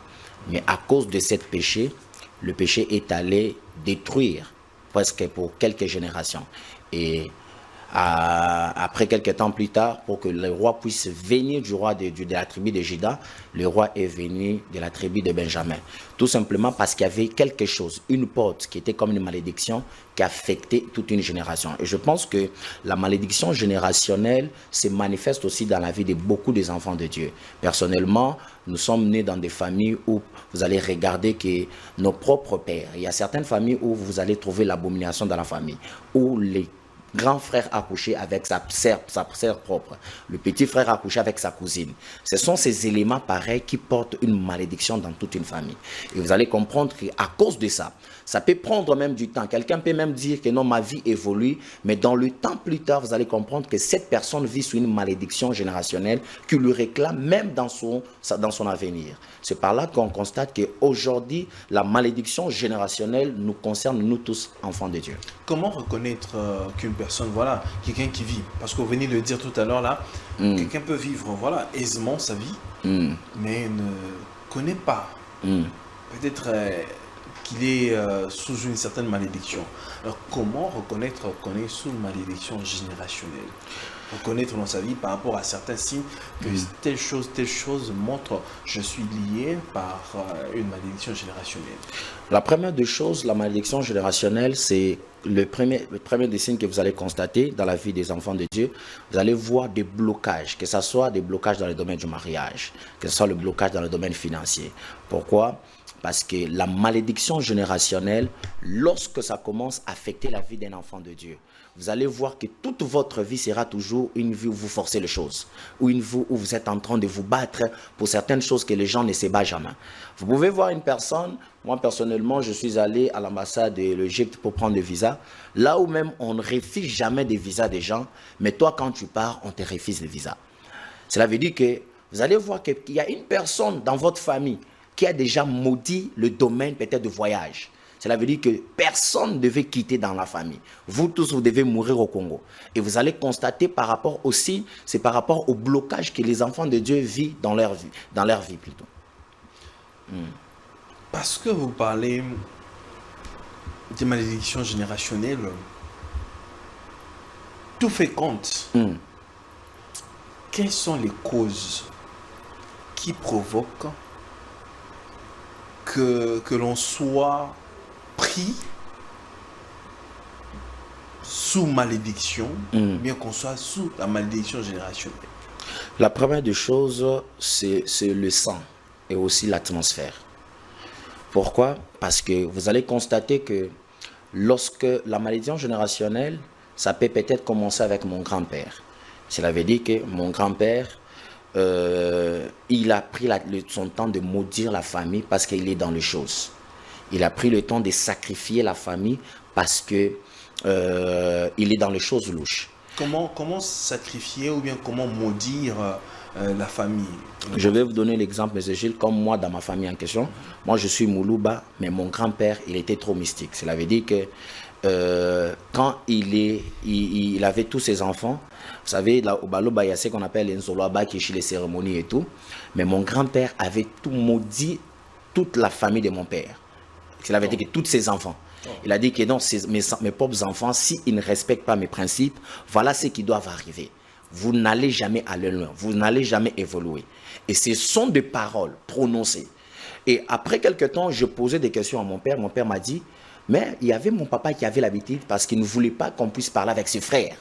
Mais à cause de ce péché, le péché est allé détruire presque pour quelques générations. Et après quelques temps plus tard, pour que le roi puisse venir du roi de la tribu de Juda, le roi est venu de la tribu de Benjamin. Tout simplement parce qu'il y avait quelque chose, une porte qui était comme une malédiction qui affectait toute une génération. Et je pense que la malédiction générationnelle se manifeste aussi dans la vie de beaucoup des enfants de Dieu. Personnellement, nous sommes nés dans des familles où vous allez regarder que nos propres pères, il y a certaines familles où vous allez trouver l'abomination dans la famille, où les grand frère a couché avec sa sœur propre. Le petit frère a couché avec sa cousine. Ce sont ces éléments pareils qui portent une malédiction dans toute une famille. Et vous allez comprendre qu'à cause de ça, ça peut prendre même du temps. Quelqu'un peut même dire que non, ma vie évolue, mais dans le temps plus tard, vous allez comprendre que cette personne vit sous une malédiction générationnelle qui lui réclame même dans son avenir. C'est par là qu'on constate qu'aujourd'hui, la malédiction générationnelle nous concerne, nous tous, enfants de Dieu. Comment reconnaître qu'une personne personne, voilà, quelqu'un qui vit. Parce que vous venez de le dire tout à l'heure là, quelqu'un peut vivre, voilà, aisément sa vie, mais ne connaît pas. Peut-être qu'il est sous une certaine malédiction. Alors comment reconnaître qu'on est sous une malédiction générationnelle? Reconnaître dans sa vie par rapport à certains signes que telle chose montre je suis lié par une malédiction générationnelle. La première des choses, la malédiction générationnelle, c'est le premier des signes que vous allez constater dans la vie des enfants de Dieu. Vous allez voir des blocages, que ce soit des blocages dans le domaine du mariage, que ce soit le blocage dans le domaine financier. Pourquoi? Parce que la malédiction générationnelle, lorsque ça commence à affecter la vie d'un enfant de Dieu, vous allez voir que toute votre vie sera toujours une vie où vous forcez les choses, ou une vie où vous êtes en train de vous battre pour certaines choses que les gens ne se battent jamais. Vous pouvez voir une personne, moi personnellement, je suis allé à l'ambassade de l'Égypte pour prendre le visa, là où même on ne refuse jamais des visas des gens, mais toi quand tu pars, on te refuse le visa. Cela veut dire que vous allez voir qu'il y a une personne dans votre famille qui a déjà maudit le domaine peut-être de voyage. Cela veut dire que personne ne devait quitter dans la famille. Vous tous, vous devez mourir au Congo. Et vous allez constater par rapport aussi, c'est par rapport au blocage que les enfants de Dieu vivent dans leur vie plutôt. Parce que vous parlez des malédictions générationnelles, tout fait compte. Quelles sont les causes qui provoquent que l'on soit pris sous malédiction, bien qu'on soit sous la malédiction générationnelle? La première des choses, c'est le sang et aussi l'atmosphère. Pourquoi? Parce que vous allez constater que lorsque la malédiction générationnelle, ça peut peut-être commencer avec mon grand-père. Cela veut dire que mon grand-père, il a pris son temps de maudire la famille parce qu'il est dans les choses. Il a pris le temps de sacrifier la famille parce que il est dans les choses louches. Comment sacrifier ou bien comment maudire la famille? Je vais vous donner l'exemple, M. Gilles, comme moi dans ma famille en question. Moi, je suis Moulouba, mais mon grand-père, il était trop mystique. Cela veut dire que quand il avait tous ses enfants, vous savez, là, au Baloba, il y a ce qu'on appelle les Nzoloaba qui est chez les cérémonies et tout. Mais mon grand-père avait tout maudit, toute la famille de mon père. Cela veut dire que tous ses enfants. Il a dit que non, mes propres enfants, s'ils ne respectent pas mes principes, voilà ce qui doit arriver. Vous n'allez jamais aller loin, vous n'allez jamais évoluer. Et ce sont des paroles prononcées. Et après quelques temps, je posais des questions à mon père. Mon père m'a dit, mais il y avait mon papa qui avait l'habitude parce qu'il ne voulait pas qu'on puisse parler avec ses frères,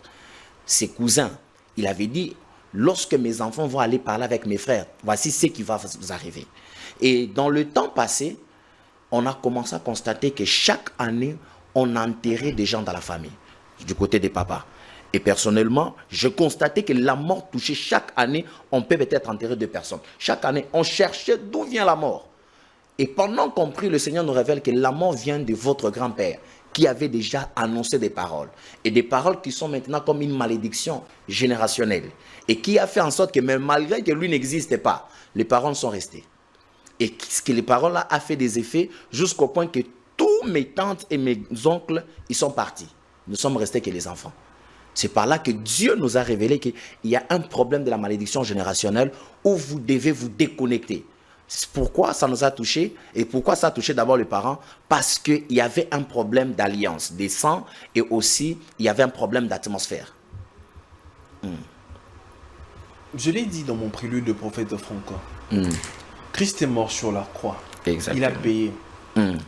ses cousins. Il avait dit, lorsque mes enfants vont aller parler avec mes frères, voici ce qui va vous arriver. Et dans le temps passé, on a commencé à constater que chaque année, on enterrait des gens dans la famille, du côté des papas. Et personnellement, je constatais que la mort touchait chaque année, on peut peut-être enterrer 2 personnes. Chaque année, on cherchait d'où vient la mort. Et pendant qu'on prie, le Seigneur nous révèle que la mort vient de votre grand-père, qui avait déjà annoncé des paroles. Et des paroles qui sont maintenant comme une malédiction générationnelle. Et qui a fait en sorte que même malgré que lui n'existe pas, les paroles sont restées. Et ce que les paroles-là a fait des effets jusqu'au point que tous mes tantes et mes oncles, ils sont partis. Nous sommes restés que les enfants. C'est par là que Dieu nous a révélé qu'il y a un problème de la malédiction générationnelle où vous devez vous déconnecter. Pourquoi ça nous a touchés? Et pourquoi ça a touché d'abord les parents? Parce qu'il y avait un problème d'alliance, des sangs, et aussi il y avait un problème d'atmosphère. Je l'ai dit dans mon prélude de prophète Franco. Christ est mort sur la croix. Exactement. Il a payé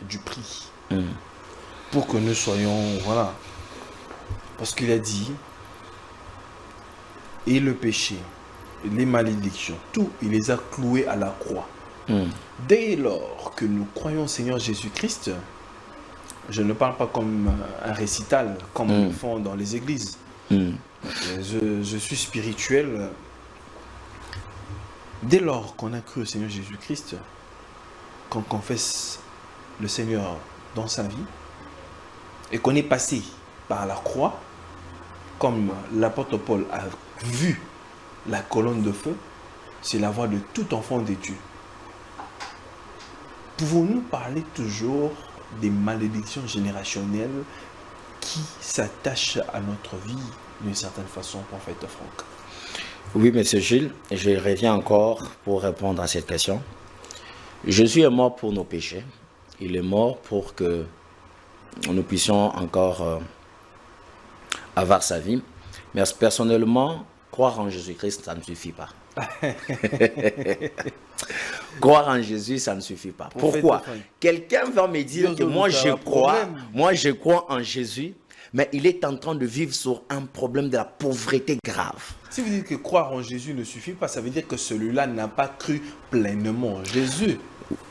du prix pour que nous soyons, voilà. Parce qu'il a dit, et le péché, les malédictions, tout, il les a cloués à la croix. Dès lors que nous croyons au Seigneur Jésus-Christ, je ne parle pas comme un récital, comme le font dans les églises. Je suis spirituel. Dès lors qu'on a cru au Seigneur Jésus-Christ, qu'on confesse le Seigneur dans sa vie, et qu'on est passé par la croix, comme l'apôtre Paul a vu la colonne de feu, c'est la voix de tout enfant de Dieu. Pouvons-nous parler toujours des malédictions générationnelles qui s'attache à notre vie d'une certaine façon, prophète Franck. Oui, monsieur Gilles, je reviens encore pour répondre à cette question. Jésus est mort pour nos péchés. Il est mort pour que nous puissions encore avoir sa vie. Mais personnellement, croire en Jésus-Christ, ça ne suffit pas. Croire en Jésus, ça ne suffit pas. Pourquoi? Quelqu'un va me dire que moi je crois en Jésus, mais il est en train de vivre sur un problème de la pauvreté grave. Si vous dites que croire en Jésus ne suffit pas, ça veut dire que celui-là n'a pas cru pleinement en Jésus.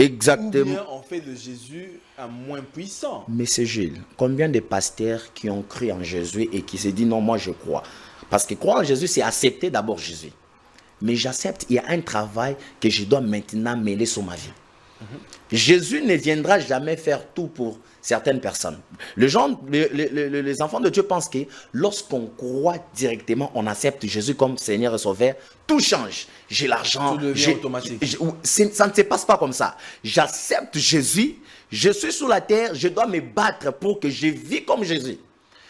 Exactement. Ou bien on fait de Jésus un moins puissant. Mais c'est Gilles, combien de pasteurs qui ont cru en Jésus et qui se disent non, moi je crois. Parce que croire en Jésus, c'est accepter d'abord Jésus. Mais j'accepte, il y a un travail que je dois maintenant mêler sur ma vie. Jésus ne viendra jamais faire tout pour certaines personnes. Les enfants de Dieu pensent que lorsqu'on croit directement, on accepte Jésus comme Seigneur et Sauveur, tout change. J'ai l'argent. Tout devient automatique. Ça ne se passe pas comme ça. J'accepte Jésus, je suis sur la terre, je dois me battre pour que je vis comme Jésus.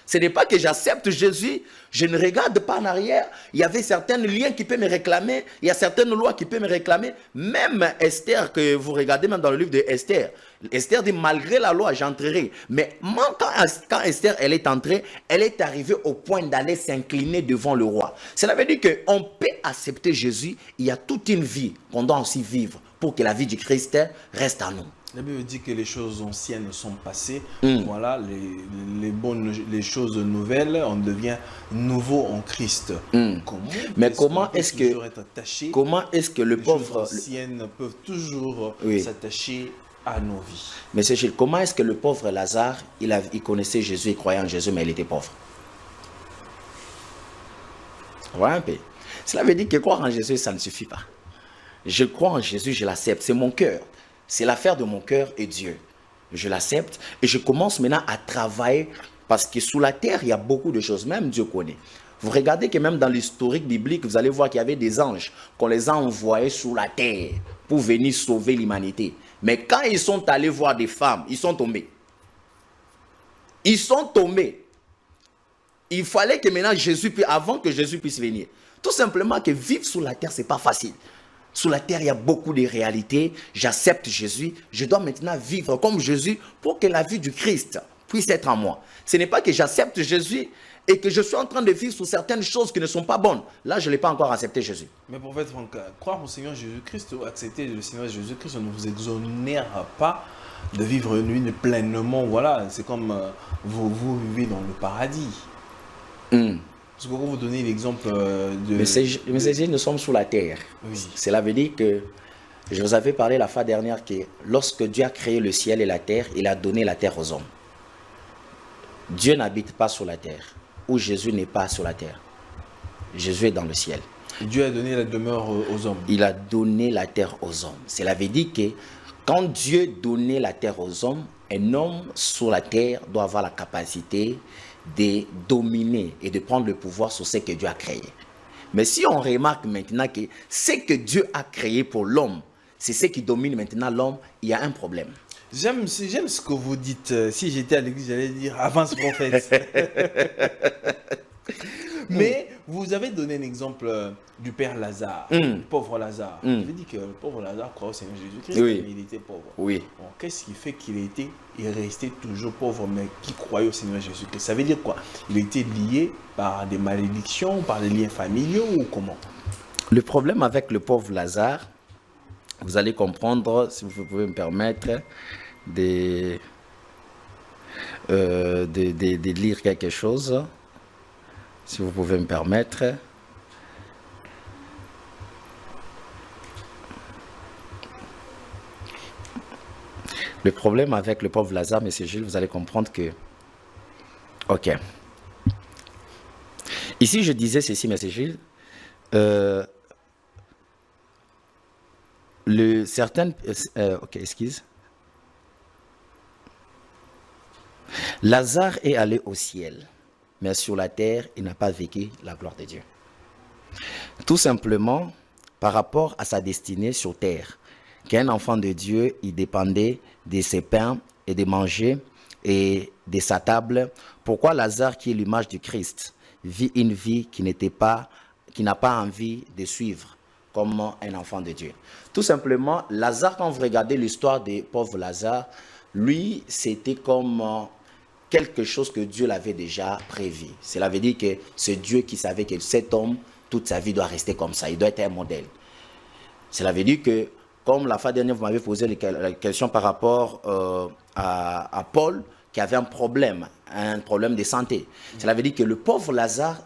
Ce n'est pas que j'accepte Jésus, je ne regarde pas en arrière. Il y avait certains liens qui peuvent me réclamer, il y a certaines lois qui peuvent me réclamer. Même Esther, que vous regardez même dans le livre de Esther, Esther dit malgré la loi, j'entrerai. Mais moi, quand Esther elle est entrée, elle est arrivée au point d'aller s'incliner devant le roi. Cela veut dire qu'on peut accepter Jésus, il y a toute une vie qu'on doit aussi vivre pour que la vie du Christ reste en nous. La Bible dit que les choses anciennes sont passées. Voilà, les choses nouvelles, on devient nouveau en Christ. Comment est-ce que le pauvre... Les choses anciennes peuvent toujours s'attacher à nos vies. Mais c'est Gilles, comment est-ce que le pauvre Lazare, il connaissait Jésus, il croyait en Jésus, mais il était pauvre? Voilà un peu. Cela veut dire que croire en Jésus, ça ne suffit pas. Je crois en Jésus, je l'accepte, c'est mon cœur. C'est l'affaire de mon cœur et Dieu. Je l'accepte et je commence maintenant à travailler parce que sous la terre, il y a beaucoup de choses, même Dieu connaît. Vous regardez que même dans l'historique biblique, vous allez voir qu'il y avait des anges qu'on les a envoyés sous la terre pour venir sauver l'humanité. Mais quand ils sont allés voir des femmes, ils sont tombés. Ils sont tombés. Il fallait que maintenant Jésus puisse, avant que Jésus puisse venir. Tout simplement que vivre sous la terre, ce n'est pas facile. Sous la terre, il y a beaucoup de réalités. J'accepte Jésus. Je dois maintenant vivre comme Jésus pour que la vie du Christ puisse être en moi. Ce n'est pas que j'accepte Jésus et que je suis en train de vivre sur certaines choses qui ne sont pas bonnes. Là, je n'ai pas encore accepté Jésus. Mais prophète Franck, croire au Seigneur Jésus-Christ ou accepter le Seigneur Jésus-Christ ne vous exonère pas de vivre une vie pleinement. Voilà, c'est comme vous vivez dans le paradis. Parce que vous donnez l'exemple de... Mais nous sommes sous la terre. Oui. Cela veut dire que, je vous avais parlé la fois dernière que lorsque Dieu a créé le ciel et la terre, il a donné la terre aux hommes. Dieu n'habite pas sur la terre, ou Jésus n'est pas sur la terre. Jésus est dans le ciel. Dieu a donné la demeure aux hommes. Il a donné la terre aux hommes. Cela veut dire que quand Dieu donnait la terre aux hommes, un homme sur la terre doit avoir la capacité de dominer et de prendre le pouvoir sur ce que Dieu a créé. Mais si on remarque maintenant que ce que Dieu a créé pour l'homme, c'est ce qui domine maintenant l'homme, il y a un problème. J'aime ce que vous dites. Si j'étais à l'église, j'allais dire avance prophète. Mais vous avez donné un exemple du père Lazare, du pauvre Lazare. Vous avez dit que le pauvre Lazare croit au Seigneur Jésus-Christ, mais il était pauvre. Oui. Bon, qu'est-ce qui fait qu'il est resté toujours pauvre, mais qui croyait au Seigneur Jésus-Christ? Ça veut dire quoi? Il était lié par des malédictions, par des liens familiaux ou comment? Le problème avec le pauvre Lazare, vous allez comprendre, si vous pouvez me permettre, de lire quelque chose. Si vous pouvez me permettre. Le problème avec le pauvre Lazare, M. Gilles, vous allez comprendre que... Ok. Ici, je disais ceci, M. Gilles. Ok, excuse. Lazare est allé au ciel. Mais sur la terre, il n'a pas vécu la gloire de Dieu. Tout simplement, par rapport à sa destinée sur terre, qu'un enfant de Dieu, il dépendait de ses pains et de manger et de sa table, pourquoi Lazare, qui est l'image du Christ, vit une vie qui n'a pas envie de suivre comme un enfant de Dieu? Tout simplement, Lazare, quand vous regardez l'histoire des pauvres Lazare, lui, c'était comme quelque chose que Dieu l'avait déjà prévu. Cela veut dire que c'est Dieu qui savait que cet homme, toute sa vie, doit rester comme ça. Il doit être un modèle. Cela veut dire que, comme la fois dernière, vous m'avez posé la question par rapport à Paul, qui avait un problème de santé. Cela veut dire que le pauvre Lazare,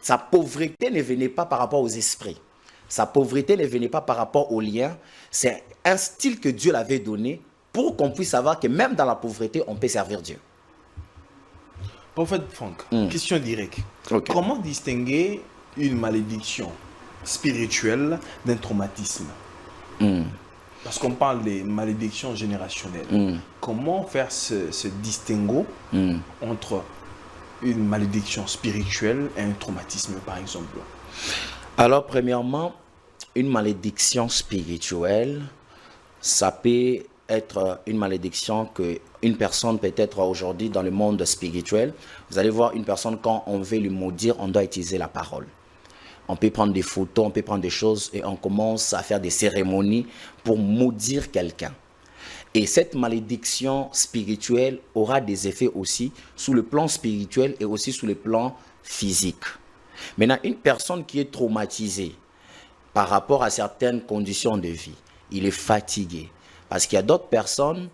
sa pauvreté ne venait pas par rapport aux esprits. Sa pauvreté ne venait pas par rapport aux liens. C'est un style que Dieu l'avait donné pour qu'on puisse savoir que même dans la pauvreté, on peut servir Dieu. Prophète Franck, question directe. Okay. Comment distinguer une malédiction spirituelle d'un traumatisme? Parce qu'on parle des malédictions générationnelles. Comment faire ce distinguo entre une malédiction spirituelle et un traumatisme, par exemple? Alors, premièrement, une malédiction spirituelle, ça peut être une malédiction qu'une personne peut être aujourd'hui dans le monde spirituel. Vous allez voir une personne, quand on veut lui maudire, on doit utiliser la parole. On peut prendre des photos, on peut prendre des choses et on commence à faire des cérémonies pour maudire quelqu'un. Et cette malédiction spirituelle aura des effets aussi sous le plan spirituel et aussi sous le plan physique. Maintenant, une personne qui est traumatisée par rapport à certaines conditions de vie, il est fatigué. Parce qu'il y a d'autres personnes,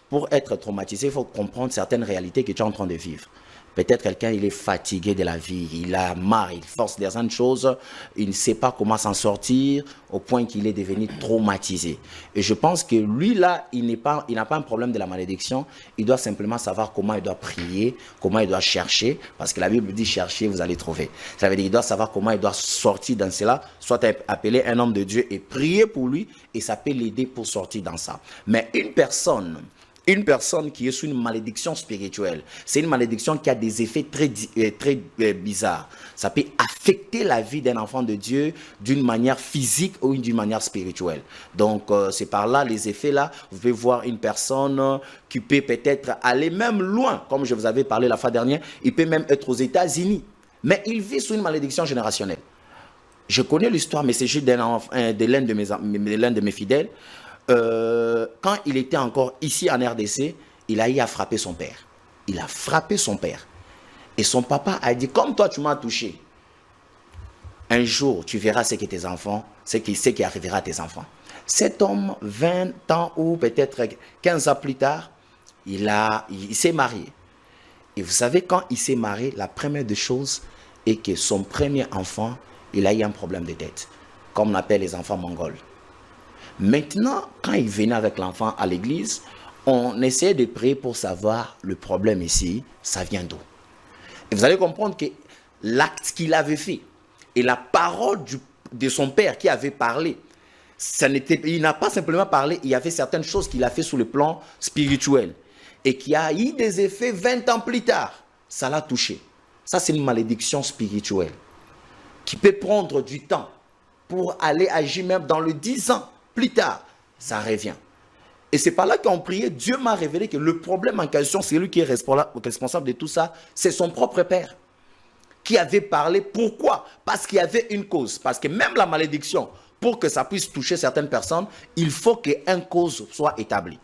pour être traumatisé, il faut comprendre certaines réalités que tu es en train de vivre. Peut-être quelqu'un, il est fatigué de la vie, il a marre, il force certaines choses, il ne sait pas comment s'en sortir, au point qu'il est devenu traumatisé. Et je pense que lui, là, il n'a pas un problème de la malédiction, il doit simplement savoir comment il doit prier, comment il doit chercher, parce que la Bible dit chercher, vous allez trouver. Ça veut dire qu'il doit savoir comment il doit sortir dans cela, soit appeler un homme de Dieu et prier pour lui, et ça peut l'aider pour sortir dans ça. Mais une personne qui est sous une malédiction spirituelle, c'est une malédiction qui a des effets très bizarres. Ça peut affecter la vie d'un enfant de Dieu d'une manière physique ou d'une manière spirituelle. Donc, c'est par là, les effets là, vous pouvez voir une personne qui peut peut-être aller même loin, comme je vous avais parlé la fois dernière, il peut même être aux États-Unis, mais il vit sous une malédiction générationnelle. Je connais l'histoire, mais c'est juste de l'un de mes fidèles. Quand il était encore ici en RDC, il a eu à frapper son père. Il a frappé son père. Et son papa a dit, comme toi tu m'as touché, un jour tu verras ce qui arrivera à tes enfants. Cet homme, 20 ans ou peut-être 15 ans plus tard, il s'est marié. Et vous savez, quand il s'est marié, la première des choses est que son premier enfant, il a eu un problème de tête, comme on appelle les enfants mongols. Maintenant, quand il venait avec l'enfant à l'église, on essayait de prier pour savoir le problème ici, ça vient d'où. Et vous allez comprendre que l'acte qu'il avait fait et la parole de son père qui avait parlé, il n'a pas simplement parlé, il y avait certaines choses qu'il a fait sur le plan spirituel et qui a eu des effets 20 ans plus tard. Ça l'a touché. Ça, c'est une malédiction spirituelle qui peut prendre du temps pour aller agir même dans le 10 ans. Plus tard, ça revient. Et c'est par là qu'on priait. Dieu m'a révélé que le problème en question, c'est lui qui est responsable de tout ça. C'est son propre père qui avait parlé. Pourquoi? Parce qu'il y avait une cause. Parce que même la malédiction, pour que ça puisse toucher certaines personnes, il faut qu'une cause soit établie.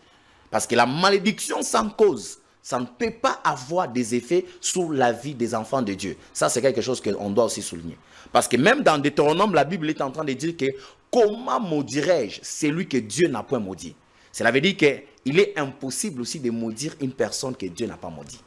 Parce que la malédiction sans cause, ça ne peut pas avoir des effets sur la vie des enfants de Dieu. Ça, c'est quelque chose qu'on doit aussi souligner. Parce que même dans Deutéronome, la Bible est en train de dire que comment maudirais-je celui que Dieu n'a point maudit? Cela veut dire qu'il est impossible aussi de maudire une personne que Dieu n'a pas maudit.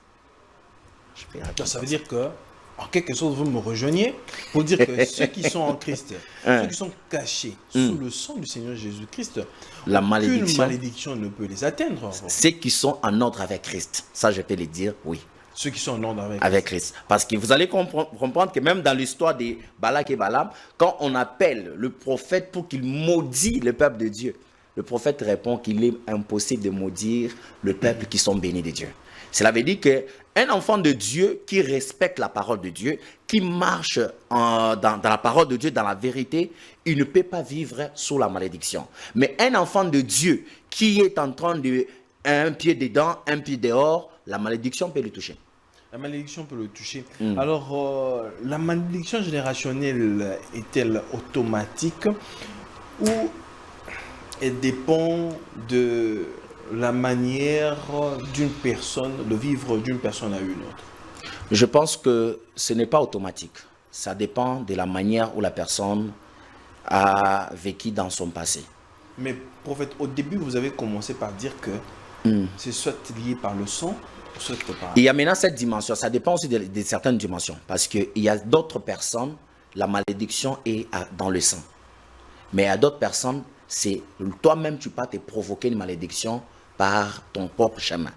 Ça veut dire que, en quelque sorte, vous me rejoignez pour dire que ceux qui sont en Christ, ceux qui sont cachés sous le sang du Seigneur Jésus-Christ, aucune malédiction ne peut les atteindre. Ceux qui sont en ordre avec Christ, ça je peux le dire, oui. Ceux qui sont en ordre avec Christ. Parce que vous allez comprendre que même dans l'histoire de Balak et Balaam, quand on appelle le prophète pour qu'il maudit le peuple de Dieu, le prophète répond qu'il est impossible de maudire le peuple qui sont bénis de Dieu. Cela veut dire qu'un enfant de Dieu qui respecte la parole de Dieu, qui marche dans la parole de Dieu, dans la vérité, il ne peut pas vivre sous la malédiction. Mais un enfant de Dieu qui est en train de un pied dedans, un pied dehors, la malédiction peut le toucher. La malédiction peut le toucher. Alors, la malédiction générationnelle est-elle automatique ou elle dépend de la manière d'une personne, de vivre d'une personne à une autre? Je pense que ce n'est pas automatique. Ça dépend de la manière où la personne a vécu dans son passé. Mais prophète, au début, vous avez commencé par dire que c'est soit lié par le sang, soit par... Il y a maintenant cette dimension. Ça dépend aussi de certaines dimensions. Parce qu'il y a d'autres personnes, la malédiction est dans le sang. Mais à d'autres personnes, c'est toi-même, tu peux te provoquer une malédiction par ton propre chemin.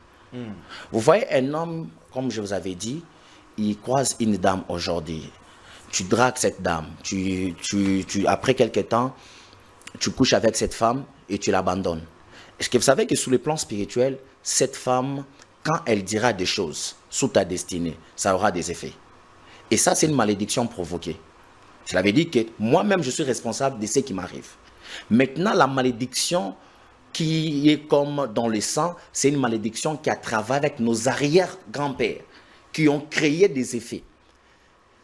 Vous voyez un homme, comme je vous avais dit, il croise une dame aujourd'hui. Tu dragues cette dame. Après quelques temps, tu couches avec cette femme et tu l'abandonnes. Est-ce que vous savez que sous le plan spirituel, cette femme, quand elle dira des choses sous ta destinée, ça aura des effets. Et ça, c'est une malédiction provoquée. Cela veut dire que moi-même, je suis responsable de ce qui m'arrive. Maintenant, la malédiction qui est comme dans le sang, c'est une malédiction qui a travaillé avec nos arrière-grands-pères, qui ont créé des effets.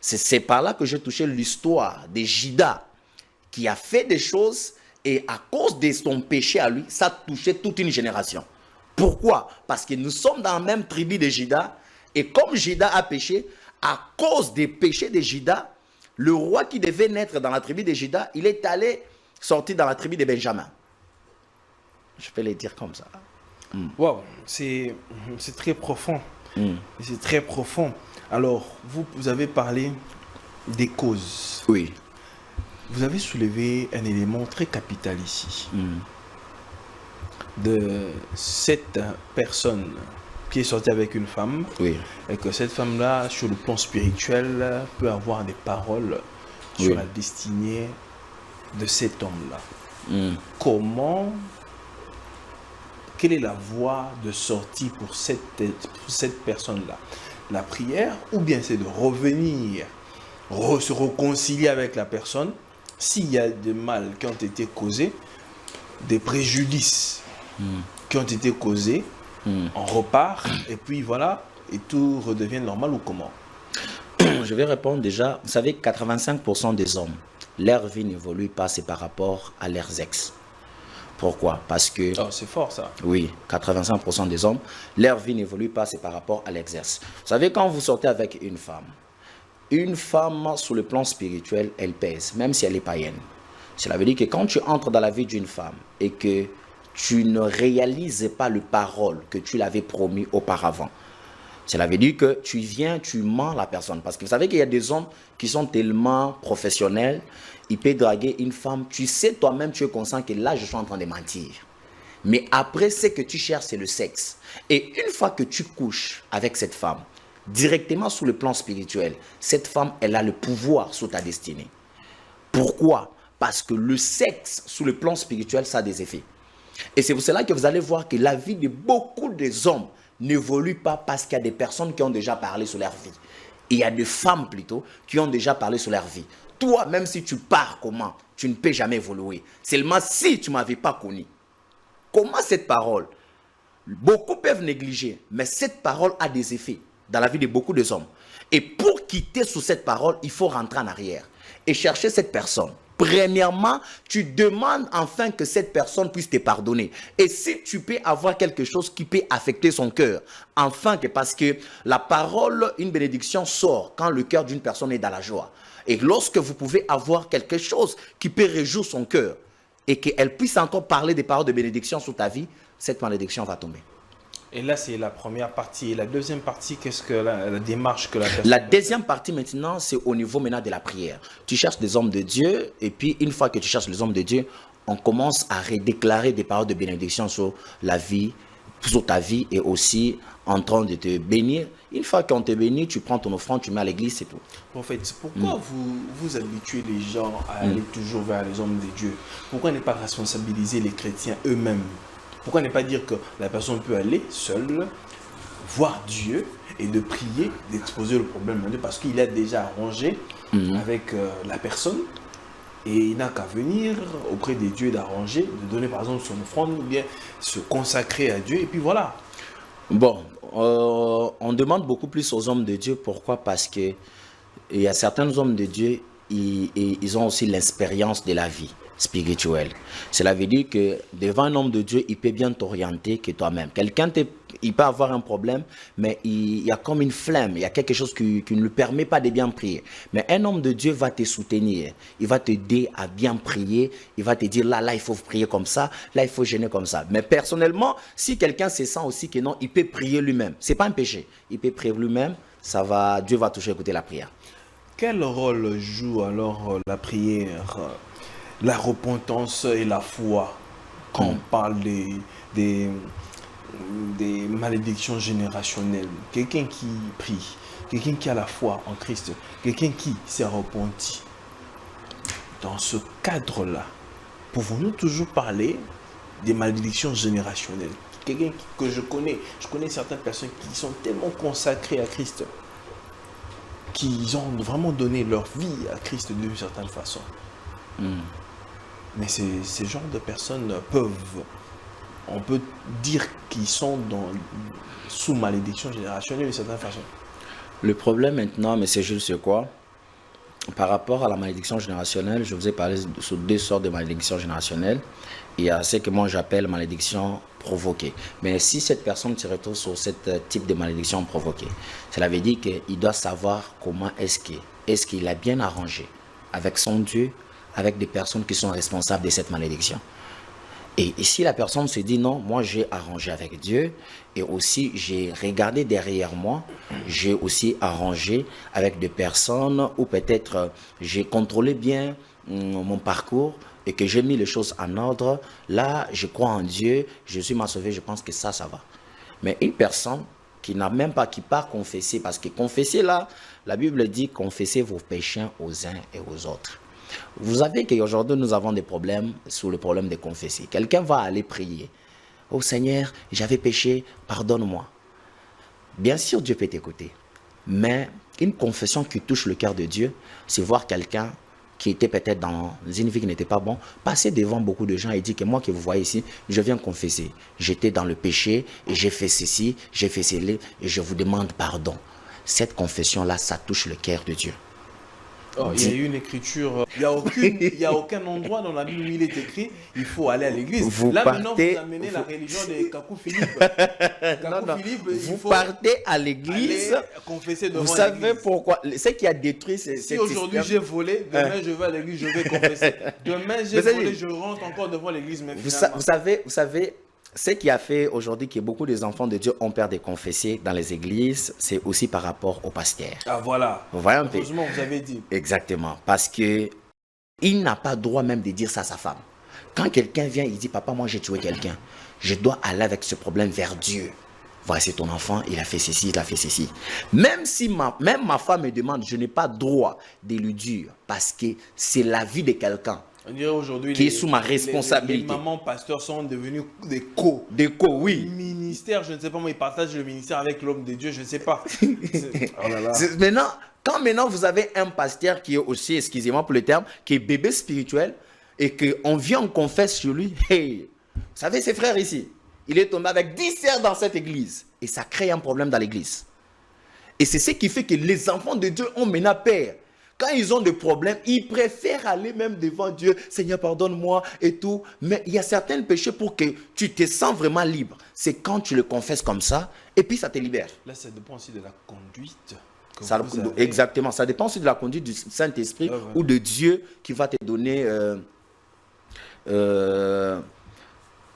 C'est par là que j'ai touché l'histoire de Judas, qui a fait des choses et à cause de son péché à lui, ça a touché toute une génération. Pourquoi? Parce que nous sommes dans la même tribu de Judas et comme Judas a péché, à cause des péchés de Judas, le roi qui devait naître dans la tribu de Judas, il est allé sortir dans la tribu de Benjamin. Je peux le dire comme ça. Wow, c'est très profond. C'est très profond. Alors, vous avez parlé des causes. Oui. Vous avez soulevé un élément très capital ici. De cette personne qui est sortie avec une femme. Oui. Et que cette femme-là, sur le plan spirituel, peut avoir des paroles sur la destinée de cet homme-là. Quelle est la voie de sortie pour cette personne-là? La prière, ou bien c'est de revenir, se réconcilier avec la personne, s'il y a des mal qui ont été causés, des préjudices qui ont été causés, on repart, et puis voilà, et tout redevient normal ou comment? Je vais répondre déjà. Vous savez, 85% des hommes, leur vie n'évolue pas, c'est par rapport à leurs ex. Pourquoi? Parce que... Oh, c'est fort ça. Oui, 85% des hommes, leur vie n'évolue pas, c'est par rapport à l'exercice. Vous savez, quand vous sortez avec une femme sur le plan spirituel, elle pèse, même si elle est païenne. Cela veut dire que quand tu entres dans la vie d'une femme et que tu ne réalises pas le parole que tu l'avais promis auparavant, cela veut dire que tu viens, tu mens la personne. Parce que vous savez qu'il y a des hommes qui sont tellement professionnels, ils peuvent draguer une femme. Tu sais toi-même, tu es conscient que là, je suis en train de mentir. Mais après, ce que tu cherches, c'est le sexe. Et une fois que tu couches avec cette femme, directement sous le plan spirituel, cette femme, elle a le pouvoir sur ta destinée. Pourquoi? Parce que le sexe, sous le plan spirituel, ça a des effets. Et c'est pour cela que vous allez voir que la vie de beaucoup des hommes n'évolue pas parce qu'il y a des personnes qui ont déjà parlé sur leur vie. Il y a des femmes plutôt qui ont déjà parlé sur leur vie. Toi, même si tu pars comment, tu ne peux jamais évoluer. Seulement si tu ne m'avais pas connu. Comment cette parole? Beaucoup peuvent négliger, mais cette parole a des effets dans la vie de beaucoup de hommes. Et pour quitter sous cette parole, il faut rentrer en arrière et chercher cette personne. Premièrement, tu demandes enfin que cette personne puisse te pardonner. Et si tu peux avoir quelque chose qui peut affecter son cœur, enfin, parce que la parole, une bénédiction sort quand le cœur d'une personne est dans la joie. Et lorsque vous pouvez avoir quelque chose qui peut réjouir son cœur et qu'elle puisse encore parler des paroles de bénédiction sur ta vie, cette malédiction va tomber. Et là, c'est la première partie. Et la deuxième partie, qu'est-ce que la démarche que la personne... La deuxième partie maintenant, c'est au niveau maintenant de la prière. Tu cherches des hommes de Dieu, et puis une fois que tu cherches les hommes de Dieu, on commence à redéclarer des paroles de bénédiction sur la vie, sur ta vie, et aussi en train de te bénir. Une fois qu'on te bénit, tu prends ton offrande, tu mets à l'église, c'est tout. Prophète, pourquoi vous habituez les gens à aller toujours vers les hommes de Dieu? Pourquoi ne pas responsabiliser les chrétiens eux-mêmes? Pourquoi ne pas dire que la personne peut aller seule, voir Dieu et de prier, d'exposer le problème à Dieu parce qu'il a déjà arrangé avec la personne et il n'a qu'à venir auprès des dieux d'arranger, de donner par exemple son offrande ou bien se consacrer à Dieu et puis voilà. Bon, on demande beaucoup plus aux hommes de Dieu. Pourquoi? Parce que il y a certains hommes de Dieu, ils ont aussi l'expérience de la vie spirituelle. Cela veut dire que devant un homme de Dieu, il peut bien t'orienter que toi-même. Il peut avoir un problème, mais il y a comme une flemme, il y a quelque chose qui ne lui permet pas de bien prier. Mais un homme de Dieu va te soutenir, il va t'aider à bien prier, il va te dire là, il faut prier comme ça, là, il faut jeûner comme ça. Mais personnellement, si quelqu'un se sent aussi que non, il peut prier lui-même. Ce n'est pas un péché, il peut prier lui-même, Dieu va toujours écouter la prière. Quel rôle joue alors la prière, la repentance et la foi quand on parle des malédictions générationnelles? Quelqu'un qui prie, quelqu'un qui a la foi en Christ, quelqu'un qui s'est repenti. Dans ce cadre-là, pouvons-nous toujours parler des malédictions générationnelles? Quelqu'un que je connais certaines personnes qui sont tellement consacrées à Christ, qui ont vraiment donné leur vie à Christ d'une certaine façon. Mais ces genres de personnes on peut dire qu'ils sont sous malédiction générationnelle d'une certaine façon. Le problème maintenant, mais c'est juste quoi? Par rapport à la malédiction générationnelle, je vous ai parlé sur deux sortes de malédictions générationnelles. Il y a ce que moi j'appelle malédiction provoquée. Mais si cette personne se retrouve sur ce type de malédiction provoquée, cela veut dire qu'il doit savoir comment est-ce qu'il a bien arrangé avec son Dieu, avec des personnes qui sont responsables de cette malédiction. Et si la personne se dit non, moi j'ai arrangé avec Dieu et aussi j'ai regardé derrière moi, j'ai aussi arrangé avec des personnes ou peut-être j'ai contrôlé bien mon parcours et que j'ai mis les choses en ordre, là je crois en Dieu, Jésus m'a sauvé, je pense que ça va. Mais une personne qui n'a même pas, qui part confesser, parce que confesser là, la Bible dit confessez vos péchés aux uns et aux autres. Vous savez qu'aujourd'hui, nous avons des problèmes sur le problème de confesser. Quelqu'un va aller prier. Oh Seigneur, j'avais péché, pardonne-moi. Bien sûr, Dieu peut t'écouter. Mais une confession qui touche le cœur de Dieu, c'est voir quelqu'un qui était peut-être dans une vie qui n'était pas bon, passer devant beaucoup de gens et dire que moi que vous voyez ici, je viens confesser. J'étais dans le péché et j'ai fait ceci, j'ai fait cela et je vous demande pardon. Cette confession-là, ça touche le cœur de Dieu. Oh, il y a une écriture, il n'y a aucun endroit dans la Bible où il est écrit il faut aller à l'église. Maintenant, vous amenez la religion de Kakou Philippe. Vous partez à l'église, confesser devant vous savez pourquoi? Ce qui a détruit si aujourd'hui j'ai volé, demain je vais à l'église, je vais confesser. Demain j'ai volé, je rentre encore devant l'église. Mais vous savez, ce qui a fait aujourd'hui que beaucoup des enfants de Dieu ont peur de confesser dans les églises, c'est aussi par rapport au pasteur. Ah voilà. Vous voyez un peu? Heureusement, vous avez dit. Exactement. Parce que il n'a pas droit même de dire ça à sa femme. Quand quelqu'un vient, il dit, papa, moi j'ai tué quelqu'un. Je dois aller avec ce problème vers Dieu. Voilà, c'est ton enfant, il a fait ceci, il a fait ceci. Même si ma femme me demande, je n'ai pas droit de lui dire, parce que c'est la vie de quelqu'un. On dirait aujourd'hui qui est sous ma responsabilité. Les mamans pasteurs sont devenus des oui. Ministère, je ne sais pas, moi, ils partagent le ministère avec l'homme de Dieu, je ne sais pas. Oh là là. Maintenant, vous avez un pasteur qui est aussi, excusez-moi pour le terme, qui est bébé spirituel et qu'on vient, on confesse sur lui. Hey, vous savez, ses frères ici, il est tombé avec 10 sœurs dans cette église et ça crée un problème dans l'église. Et c'est ce qui fait que les enfants de Dieu ont maintenant peur. Quand ils ont des problèmes, ils préfèrent aller même devant Dieu. Seigneur, pardonne-moi et tout. Mais il y a certains péchés pour que tu te sens vraiment libre. C'est quand tu le confesses comme ça et puis ça te libère. Là, ça dépend aussi de la conduite. Exactement. Ça dépend aussi de la conduite du Saint-Esprit ou de Dieu qui va te donner...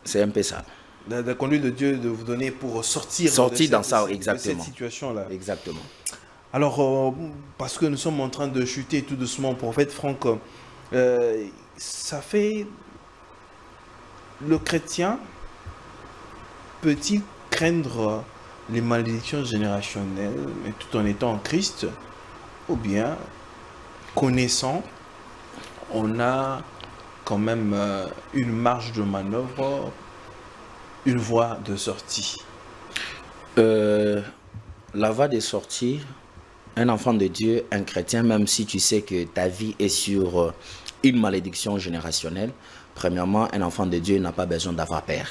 c'est un peu ça. La conduite de Dieu de vous donner pour sortir dans ça, exactement. De cette situation-là. Exactement. Alors, parce que nous sommes en train de chuter tout doucement, prophète Franck, ça fait... Le chrétien peut-il craindre les malédictions générationnelles, mais tout en étant en Christ, ou bien, connaissant, on a quand même une marge de manœuvre, une voie de sortie? La voie de sortie... Un enfant de Dieu, un chrétien, même si tu sais que ta vie est sur une malédiction générationnelle, premièrement, un enfant de Dieu n'a pas besoin d'avoir peur.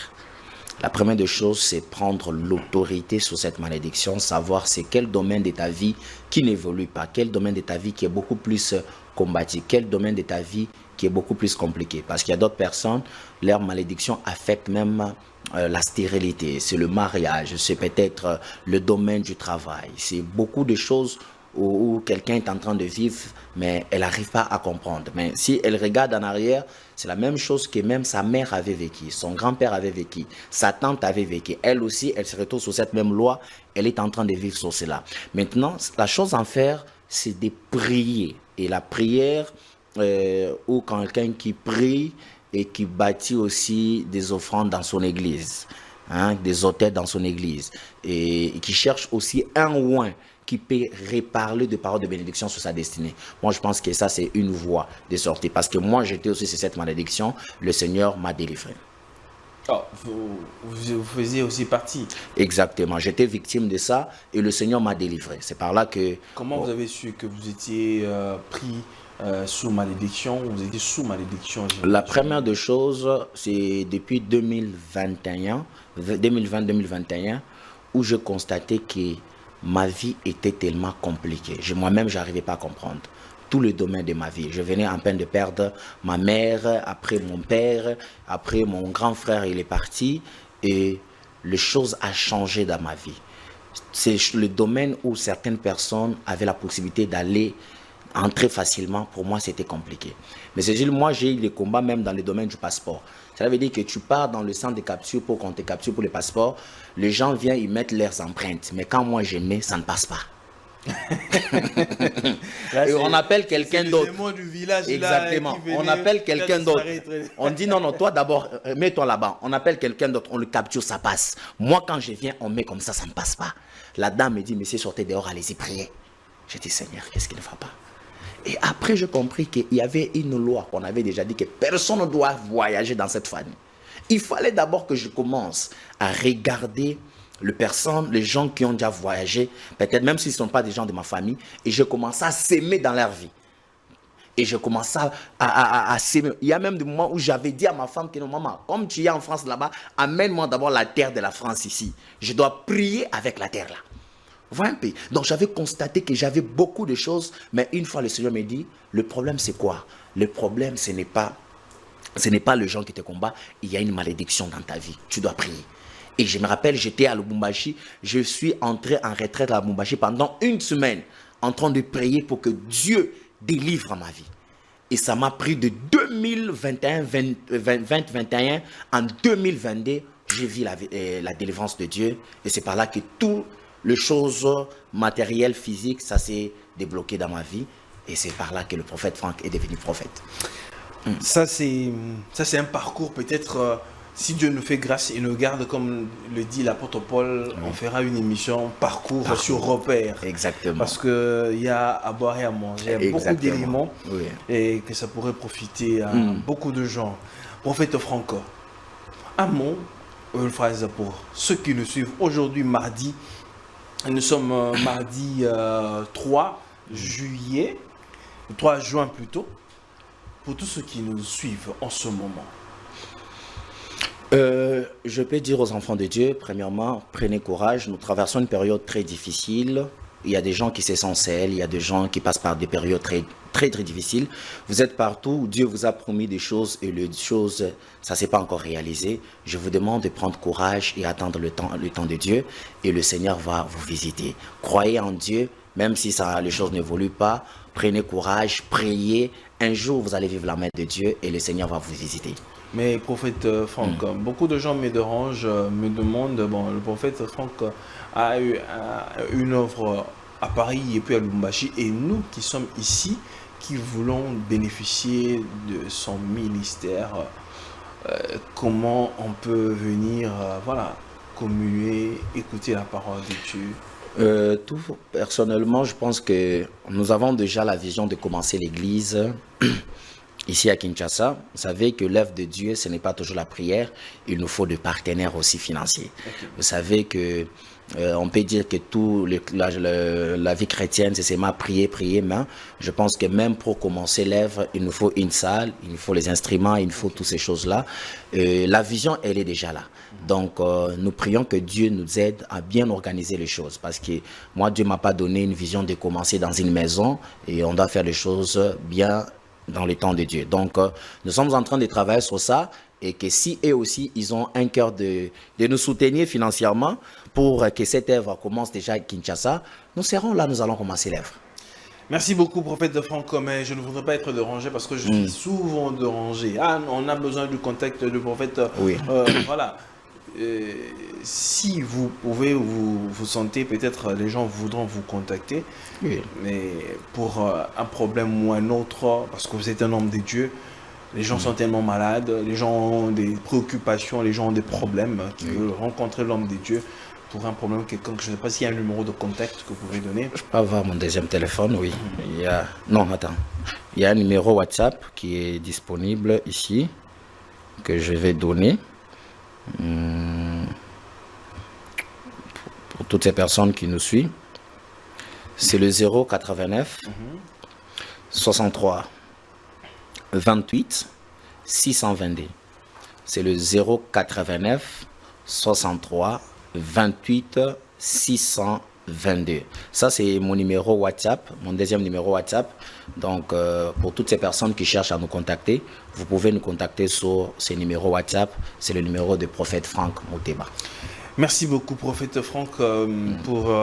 La première des choses, c'est prendre l'autorité sur cette malédiction, savoir c'est quel domaine de ta vie qui n'évolue pas, quel domaine de ta vie qui est beaucoup plus combattu, quel domaine de ta vie qui est beaucoup plus compliqué. Parce qu'il y a d'autres personnes, leur malédiction affecte même la stérilité, c'est le mariage, c'est peut-être le domaine du travail, c'est beaucoup de choses où quelqu'un est en train de vivre, mais elle n'arrive pas à comprendre. Mais si elle regarde en arrière, c'est la même chose que même sa mère avait vécu, son grand-père avait vécu, sa tante avait vécu. Elle aussi, elle se retrouve sur cette même loi, elle est en train de vivre sur cela. Maintenant, la chose à faire, c'est de prier. Et la prière, ou quelqu'un qui prie et qui bâtit aussi des offrandes dans son église, hein, des autels dans son église, et qui cherche aussi un oint qui peut reparler de paroles de bénédiction sur sa destinée. Moi, je pense que ça, c'est une voie de sortie. Parce que moi, j'étais aussi sur cette malédiction. Le Seigneur m'a délivré. Oh, vous faisiez aussi partie. Exactement. J'étais victime de ça et le Seigneur m'a délivré. C'est par là que... Comment vous avez su que vous étiez pris sous malédiction? Vous étiez sous malédiction? La première des choses, c'est depuis 2020-2021, où je constatais que ma vie était tellement compliquée. Moi-même, je n'arrivais pas à comprendre tout le domaine de ma vie. Je venais en peine de perdre ma mère, après mon père, après mon grand frère, il est parti. Et les choses ont changé dans ma vie. C'est le domaine où certaines personnes avaient la possibilité d'aller entrer facilement. Pour moi, c'était compliqué. Mais c'est juste, moi, j'ai eu des combats même dans le domaine du passeport. Ça veut dire que tu pars dans le centre de capture pour qu'on te capture pour le passeport. Les gens viennent, ils mettent leurs empreintes. Mais quand moi je mets, ça ne passe pas. Là, et on appelle quelqu'un d'autre. Du village, exactement. Là, on appelle quelqu'un d'autre. On dit non, toi d'abord, mets-toi là-bas. On appelle quelqu'un d'autre, on le capture, ça passe. Moi, quand je viens, on met comme ça ne passe pas. La dame me dit, monsieur, sortez dehors, allez-y prier. Je dis, Seigneur, qu'est-ce qui ne va pas? Et après, j'ai compris qu'il y avait une loi qu'on avait déjà dit que personne ne doit voyager dans cette famille. Il fallait d'abord que je commence à regarder les gens qui ont déjà voyagé, peut-être même s'ils ne sont pas des gens de ma famille, et je commence à s'aimer dans leur vie. Et je commence à s'aimer. Il y a même des moments où j'avais dit à ma femme que non, maman, comme tu es en France là-bas, amène-moi d'abord la terre de la France ici. Je dois prier avec la terre là. Voilà un peu. Donc j'avais constaté que j'avais beaucoup de choses, mais une fois le Seigneur me dit, le problème c'est quoi? Le problème ce n'est pas le gens qui te combat, il y a une malédiction dans ta vie, tu dois prier. Et je me rappelle, j'étais à Lubumbashi, je suis entré en retraite à Lubumbashi pendant une semaine, en train de prier pour que Dieu délivre ma vie. Et ça m'a pris de 2021 en 2022, j'ai vu la délivrance de Dieu, et c'est par là que tout les choses matérielles, physiques, ça s'est débloqué dans ma vie. Et c'est par là que le prophète Franck est devenu prophète. Ça, c'est un parcours peut-être, si Dieu nous fait grâce et nous garde, comme le dit l'apôtre Paul, on fera une émission parcours sur repère. Exactement. Parce qu'il y a à boire et à manger, il y a beaucoup d'éléments et que ça pourrait profiter à beaucoup de gens. Prophète Franck, un mot, une phrase pour ceux qui nous suivent aujourd'hui, mardi. Nous sommes mardi 3 juillet, 3 juin plutôt, pour tous ceux qui nous suivent en ce moment. Je peux dire aux enfants de Dieu, premièrement, prenez courage, nous traversons une période très difficile. Il y a des gens qui se sentent seuls, il y a des gens qui passent par des périodes très difficiles. Vous êtes partout, Dieu vous a promis des choses et les choses, ça ne s'est pas encore réalisé. Je vous demande de prendre courage et attendre le temps de Dieu et le Seigneur va vous visiter. Croyez en Dieu, même si les choses n'évoluent pas, prenez courage, priez. Un jour, vous allez vivre la main de Dieu et le Seigneur va vous visiter. Mais prophète Franck, beaucoup de gens me dérangent, me demandent, bon, le prophète Franck a eu une œuvre à Paris et puis à Lubumbashi, et nous qui sommes ici, qui voulons bénéficier de son ministère, comment on peut venir, communier, écouter la parole de Dieu? Tout personnellement, je pense que nous avons déjà la vision de commencer l'église ici à Kinshasa, vous savez que l'œuvre de Dieu, ce n'est pas toujours la prière, il nous faut des partenaires aussi financiers. Okay. Vous savez que on peut dire que la vie chrétienne, c'est seulement prier, mais je pense que même pour commencer l'œuvre, il nous faut une salle, il nous faut les instruments, il nous faut toutes ces choses-là. La vision, elle est déjà là. Donc, nous prions que Dieu nous aide à bien organiser les choses. Parce que moi, Dieu ne m'a pas donné une vision de commencer dans une maison et on doit faire les choses bien dans le temps de Dieu. Donc, nous sommes en train de travailler sur ça et que si eux aussi, ils ont un cœur de nous soutenir financièrement pour que cette œuvre commence déjà à Kinshasa, nous serons là, nous allons commencer l'œuvre. Merci beaucoup, prophète Franck, mais je ne voudrais pas être dérangé parce que je suis souvent dérangé. Ah, on a besoin du contact du prophète. Oui. Voilà. Si vous pouvez, vous sentez, peut-être les gens voudront vous contacter, oui. Mais pour un problème ou un autre, parce que vous êtes un homme de Dieu, les gens sont tellement malades, les gens ont des préoccupations, les gens ont des problèmes, qui veulent rencontrer l'homme de Dieu pour un problème quelconque. Je ne sais pas s'il y a un numéro de contact que vous pouvez donner. Je peux avoir mon deuxième téléphone, oui. Non, attends. Il y a un numéro WhatsApp qui est disponible ici, que je vais donner. Pour toutes ces personnes qui nous suivent, c'est le 089 63 28 622. C'est le 089 63 28 622. Ça, c'est mon numéro WhatsApp, mon deuxième numéro WhatsApp. Donc, pour toutes ces personnes qui cherchent à nous contacter, vous pouvez nous contacter sur ce numéro WhatsApp. C'est le numéro de prophète Franck Mouteba. Merci beaucoup, prophète Franck, pour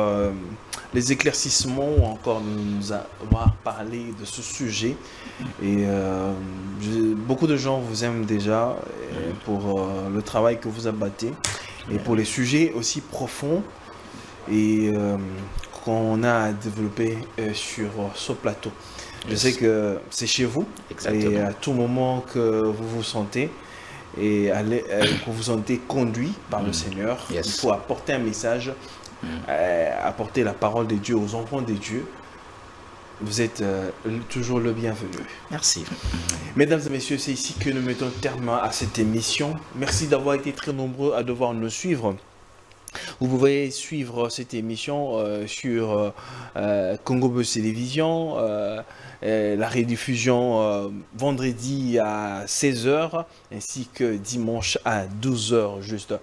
les éclaircissements ou encore de nous avoir parlé de ce sujet. Et beaucoup de gens vous aiment déjà pour le travail que vous abattez et pour les sujets aussi profonds et qu'on a à développer sur ce plateau. Je sais que c'est chez vous. Exactement. Et à tout moment que vous vous sentez et que vous sentez conduit par le Seigneur, il faut apporter un message, apporter la parole de Dieu aux enfants de Dieu. Vous êtes toujours le bienvenu. Merci. Mesdames et messieurs, c'est ici que nous mettons terme à cette émission. Merci d'avoir été très nombreux à devoir nous suivre. Vous pouvez suivre cette émission sur Congo Buzz Télévision, la rediffusion vendredi à 16h ainsi que dimanche à 12h juste.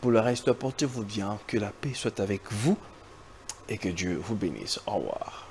Pour le reste, portez-vous bien, que la paix soit avec vous et que Dieu vous bénisse. Au revoir.